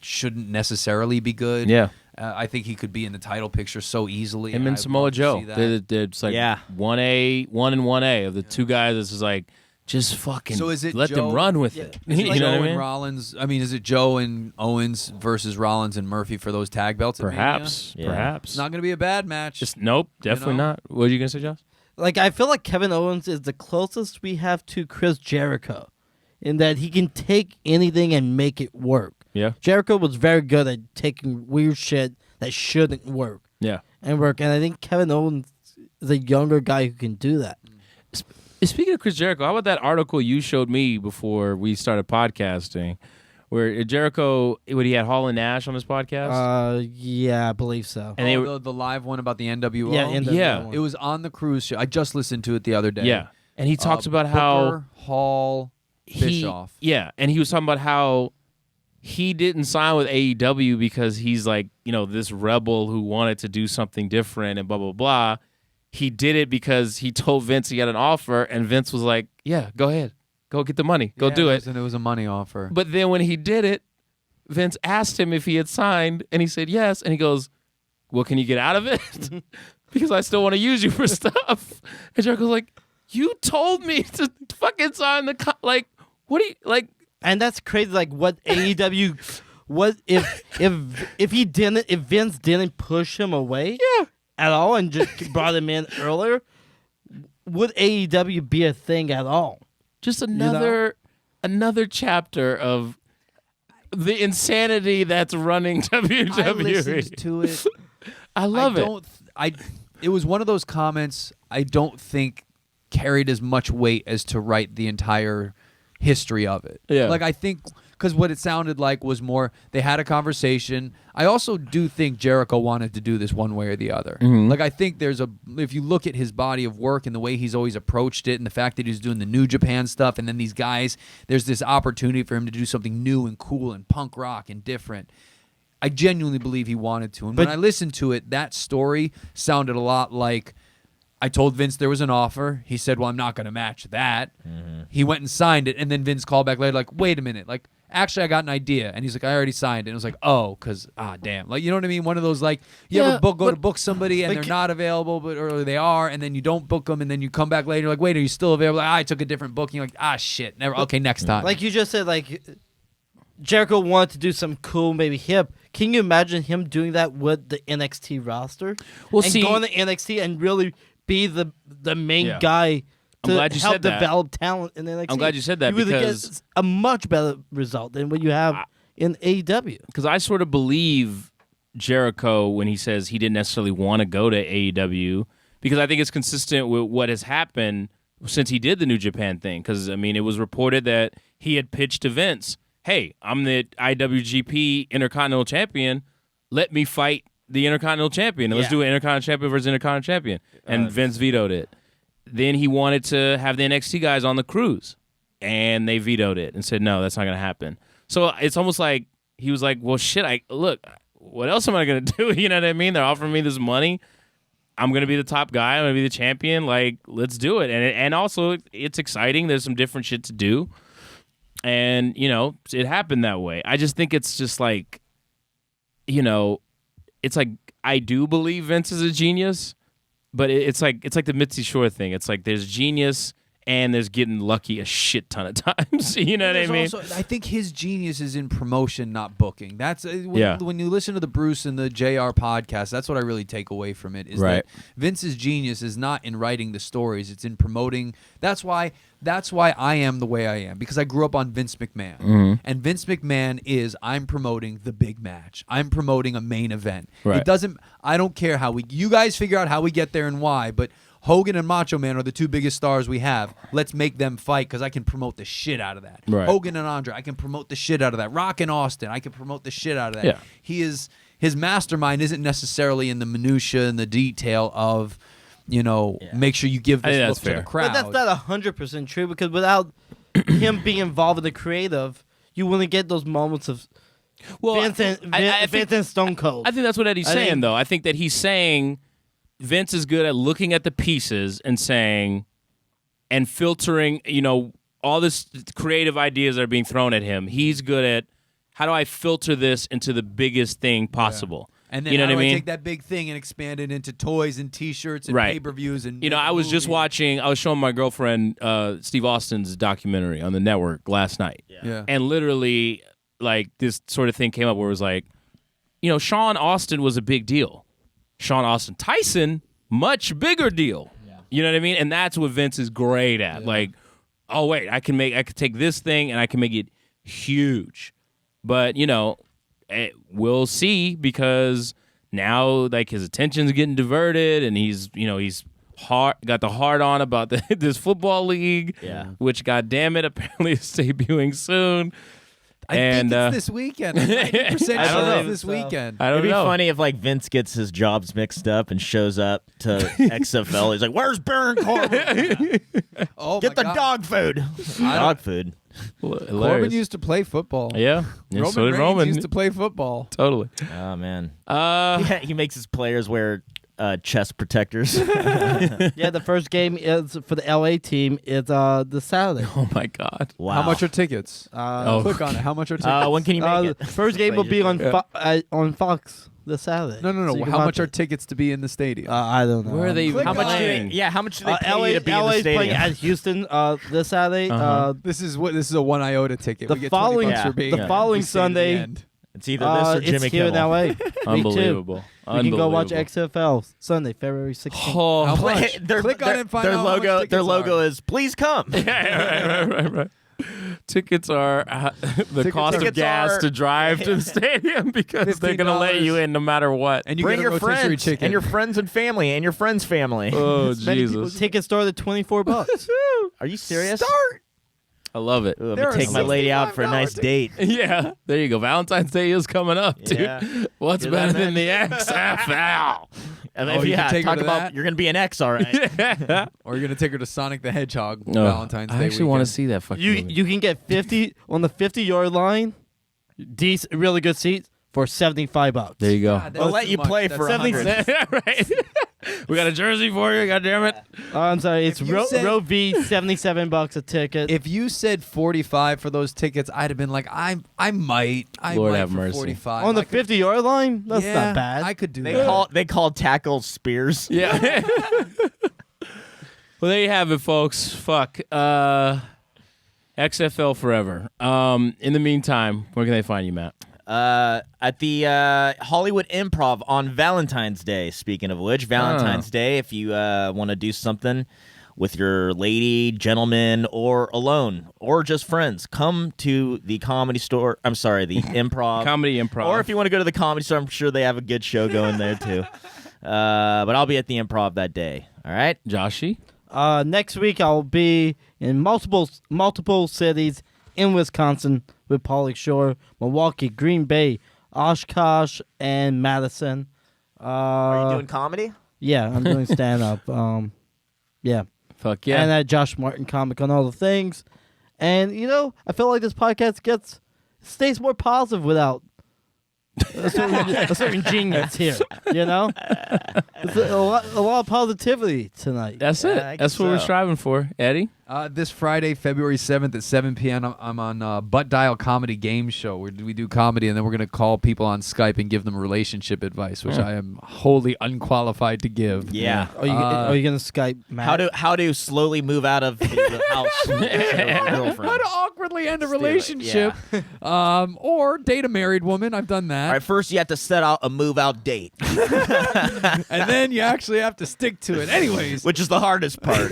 shouldn't necessarily be good. Yeah. I think he could be in the title picture so easily. Him and I'd Samoa love to Joe. see that. It's like Yeah. 1A, 1 and 1A of the two guys. This is like just fucking So is it let Joe- them run with it. Is it You know Joe what I and mean? Rollins? I mean, is it Joe and Owens versus Rollins and Murphy for those tag belts? At Mania? Perhaps. Yeah. Perhaps. It's not going to be a bad match. Just nope, definitely know? not. What are you gonna say, Josh? Like, I feel like Kevin Owens is the closest we have to Chris Jericho in that he can take anything and make it work. Yeah. Jericho was very good at taking weird shit that shouldn't work Yeah. and work. And I think Kevin Owens is a younger guy who can do that. Speaking of Chris Jericho, how about that article you showed me before we started podcasting, where Jericho, when he had Hall and Nash on his podcast, Yeah, I believe so. and they were, the live one about the NWO? Yeah, NWO Yeah. one. It was on the cruise show. I just listened to it the other day. yeah, and he talks about Booker, how Hall, Bischoff. Yeah, and he was talking about how he didn't sign with AEW because he's like, this rebel who wanted to do something different and blah, blah, blah. He did it because he told Vince he had an offer, and Vince was like, yeah, go ahead. Go get the money. Go do it. And it was a money offer. But then when he did it, Vince asked him if he had signed, and he said yes. And he goes, well, can you get out of it? Because I still want to use you for stuff. And Jericho's like, you told me to fucking sign the like, what do you like? And that's crazy. Like, what AEW, what if Vince didn't push him away at all and just brought him in earlier, would AEW be a thing at all? Just another chapter of the insanity that's running WWE. I listened to it. I love it. It was one of those comments I don't think carried as much weight as to write the entire history of it. Yeah. Like, I think, because what it sounded like was more, they had a conversation. I also do think Jericho wanted to do this one way or the other. Like, I think if you look at his body of work and the way he's always approached it and the fact that he's doing the New Japan stuff and then these guys, there's this opportunity for him to do something new and cool and punk rock and different. I genuinely believe he wanted to. And when I listened to it, that story sounded a lot like, I told Vince there was an offer. He said, well, I'm not going to match that. He went and signed it. And then Vince called back later like, wait a minute. Like, actually, I got an idea. And he's like, I already signed it. And it was like, oh, because, damn. Like, you know what I mean? One of those, like, you ever go to book somebody and they're not available, or they are, and then you don't book them, and then you come back later, like, wait, are you still available? Like, I took a different booking. You're like, shit. Never. Okay, next time. Like you just said, like, Jericho wanted to do some cool, maybe hip. Can you imagine him doing that with the NXT roster? Well, and see, going to NXT and really be the main Yeah. guy I'm to glad you help said that. develop talent in NXT. I'm glad you said that you would because- get a much better result than what you have in AEW. Because I sort of believe Jericho when he says he didn't necessarily want to go to AEW, because I think it's consistent with what has happened since he did the New Japan thing. Because, I mean, it was reported that he had pitched to Vince, hey, I'm the IWGP Intercontinental Champion. Let me fight the Intercontinental Champion. And let's do an Intercontinental Champion versus Intercontinental Champion. And Vince vetoed it. Then he wanted to have the NXT guys on the cruise. And they vetoed it and said, no, that's not going to happen. So it's almost like he was like, well, shit, look, what else am I going to do? You know what I mean? They're offering me this money. I'm going to be the top guy. I'm going to be the champion. Like, let's do it. And also, it's exciting. There's some different shit to do. And, it happened that way. I just think it's just like, it's like I do believe Vince is a genius, but it's like the Mitzi Shore thing. It's like there's genius and there's getting lucky a shit ton of times. You know what I mean? Also, I think his genius is in promotion, not booking. That's Yeah. when you listen to the Bruce and the JR podcast, that's what I really take away from it, is Right. that Vince's genius is not in writing the stories, it's in promoting. That's why I am the way I am, because I grew up on Vince McMahon. And Vince McMahon is, I'm promoting the big match. I'm promoting a main event. Right. I don't care you guys figure out how we get there and why, but Hogan and Macho Man are the two biggest stars we have. Let's make them fight, because I can promote the shit out of that. Right. Hogan and Andre, I can promote the shit out of that. Rock and Austin, I can promote the shit out of that. Yeah. He is his mastermind isn't necessarily in the minutia and the detail of, make sure you give I this think look that's to the fair. crowd. But that's not 100% true because without him being involved in the creative, you wouldn't get those moments of Vince and Stone Cold. I think that's what Eddie's I saying, think- though. I think that he's saying Vince is good at looking at the pieces and saying, and filtering, all this creative ideas that are being thrown at him. He's good at, how do I filter this into the biggest thing possible? And then you know how what I do mean? take that big thing and expand it into toys and T-shirts and Right. pay-per-views and I was just movies. I was showing my girlfriend Steve Austin's documentary on the network last night. Yeah. And literally, like, this sort of thing came up where it was like, Sean Austin was a big deal. Sean Austin Tyson, much bigger deal. Yeah. You know what I mean? And that's what Vince is great at. Like, oh wait, I could take this thing and I can make it huge. But, we'll see, because now, like, his attention's getting diverted and he's got the hard on about this football league. Yeah. Which, God damn it, apparently is debuting soon. I think it's this weekend. 90% I don't sure know. it's this weekend. I don't It'd be know. funny if Vince gets his jobs mixed up and shows up to XFL. He's like, "Where's Baron Corbin? Oh Get my the God. dog food." Dog food. Corbin Hilarious. used to play football. Yeah. Roman So did Reigns Roman. used to play football. Totally. Oh man. Uh, He makes his players wear chest protectors. Yeah, the first game is for the LA team. It's the Saturday. oh my God. Wow. How much are tickets? Oh. Click on it. How much are tickets? When can you make The it? first game will be on Fox this Saturday. No. So you can How watch much are it. tickets to be in the stadium? I don't know. Where are they even How much? playing? How much do they pay LA, you to be in the LA's playing stadium? at Houston this Saturday. Uh-huh. This is a 1 iota ticket. The we get following- $20 for Yeah. being the following we stay to the Sunday- end. It's either this or Jimmy it's here in Kimmel. LA. Week 2. Unbelievable. You can go watch Unbelievable. XFL Sunday, February 16th. Oh, How much? Click on it and find their out how much logo. tickets Their logo are. is "Please come." right. Tickets are the Tickets cost are- of gas to drive to the stadium, because they're going to let you in no matter what. And you Bring get a your rotisserie friends chicken. and your friends and family and your friends' family. Oh, Many people Jesus. tickets start at $24. Are you serious? I love it. Ooh, I'm There gonna are take my lady out for a nice $65 date. Yeah, there you go. Valentine's Day is coming up, dude. Yeah. What's Hear better that, than the XFL? And Oh, you can take her talk to about that? you're gonna be an ex, all right. Or you're gonna take her to Sonic the Hedgehog No, Valentine's Day. I actually want to weekend. see that fucking You movie. you can get 50 on the 50-yard line, decent, really good seats for $75. There you go. God, They'll that's let too you much. play That's for 70 $100. right. We got a jersey for you. God damn it. I'm sorry, it's If you said- row V, $77 a ticket. If you said 45 for those tickets, I'd have been like, I might. Lord might have for mercy. 45. on the I could- 50-yard line, that's yeah, not bad. I could do They that. call tackles spears. Yeah. Well, there you have it, folks. Fuck. XFL forever. In the meantime, where can they find you, Matt? At the Hollywood Improv on Valentine's Day. Speaking of which, Valentine's Day, if you want to do something with your lady, gentleman, or alone, or just friends, come to the Comedy Store. I'm sorry, the Improv. Comedy Improv. Or if you want to go to the Comedy Store, I'm sure they have a good show going there too. But I'll be at the Improv that day. All right. Joshy? Next week I'll be in multiple cities in Wisconsin with Pauly Shore, Milwaukee, Green Bay, Oshkosh, and Madison. Are you doing comedy? Yeah, I'm doing stand up. Yeah. Fuck yeah. And at Josh Martin Comic on all the things. And I feel like this podcast stays more positive without a certain genius here. It's a lot of positivity tonight. That's Yeah, I it. guess That's what we're so. striving for. Eddie? This Friday, February 7th at 7 p.m., I'm on Butt Dial Comedy Game Show, where we do comedy, and then we're going to call people on Skype and give them relationship advice, which I am wholly unqualified to give. Yeah. Are you gonna Skype Matt? How to slowly move out of the house with your girlfriend. How to awkwardly end a Steal it, relationship, or date a married woman. I've done that. All right, first you have to set out a move out date, And then you actually have to stick to it. Anyways, which is the hardest part.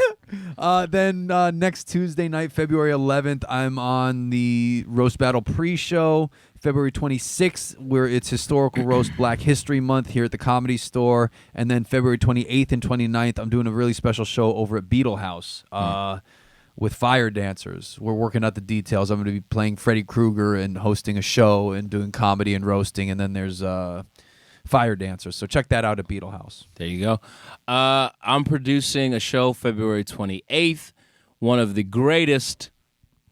then next Tuesday night, February 11th, I'm on the Roast Battle pre-show. February 26th, where it's Historical Roast Black History Month here at the Comedy Store. And then February 28th and 29th, I'm doing a really special show over at Beetle House with fire dancers. We're working out the details. I'm going to be playing Freddy Krueger and hosting a show and doing comedy and roasting. And then there's Fire Dancers. So check that out at Beetle House. There you go. I'm producing a show February 28th. One of the greatest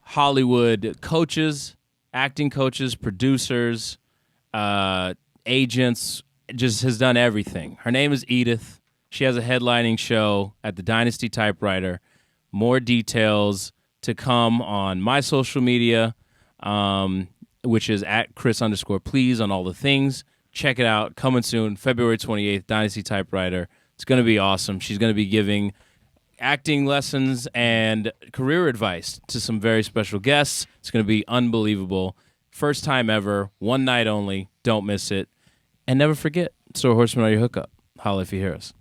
Hollywood coaches, acting coaches, producers, agents, just has done everything. Her name is Edith. She has a headlining show at the Dynasty Typewriter. More details to come on my social media, which is at Chris_please on all the things. Check it out. Coming soon, February 28th, Dynasty Typewriter. It's going to be awesome. She's going to be giving acting lessons and career advice to some very special guests. It's going to be unbelievable. First time ever, one night only. Don't miss it. And never forget, Store Horseman are your hookup. Holla if you hear us.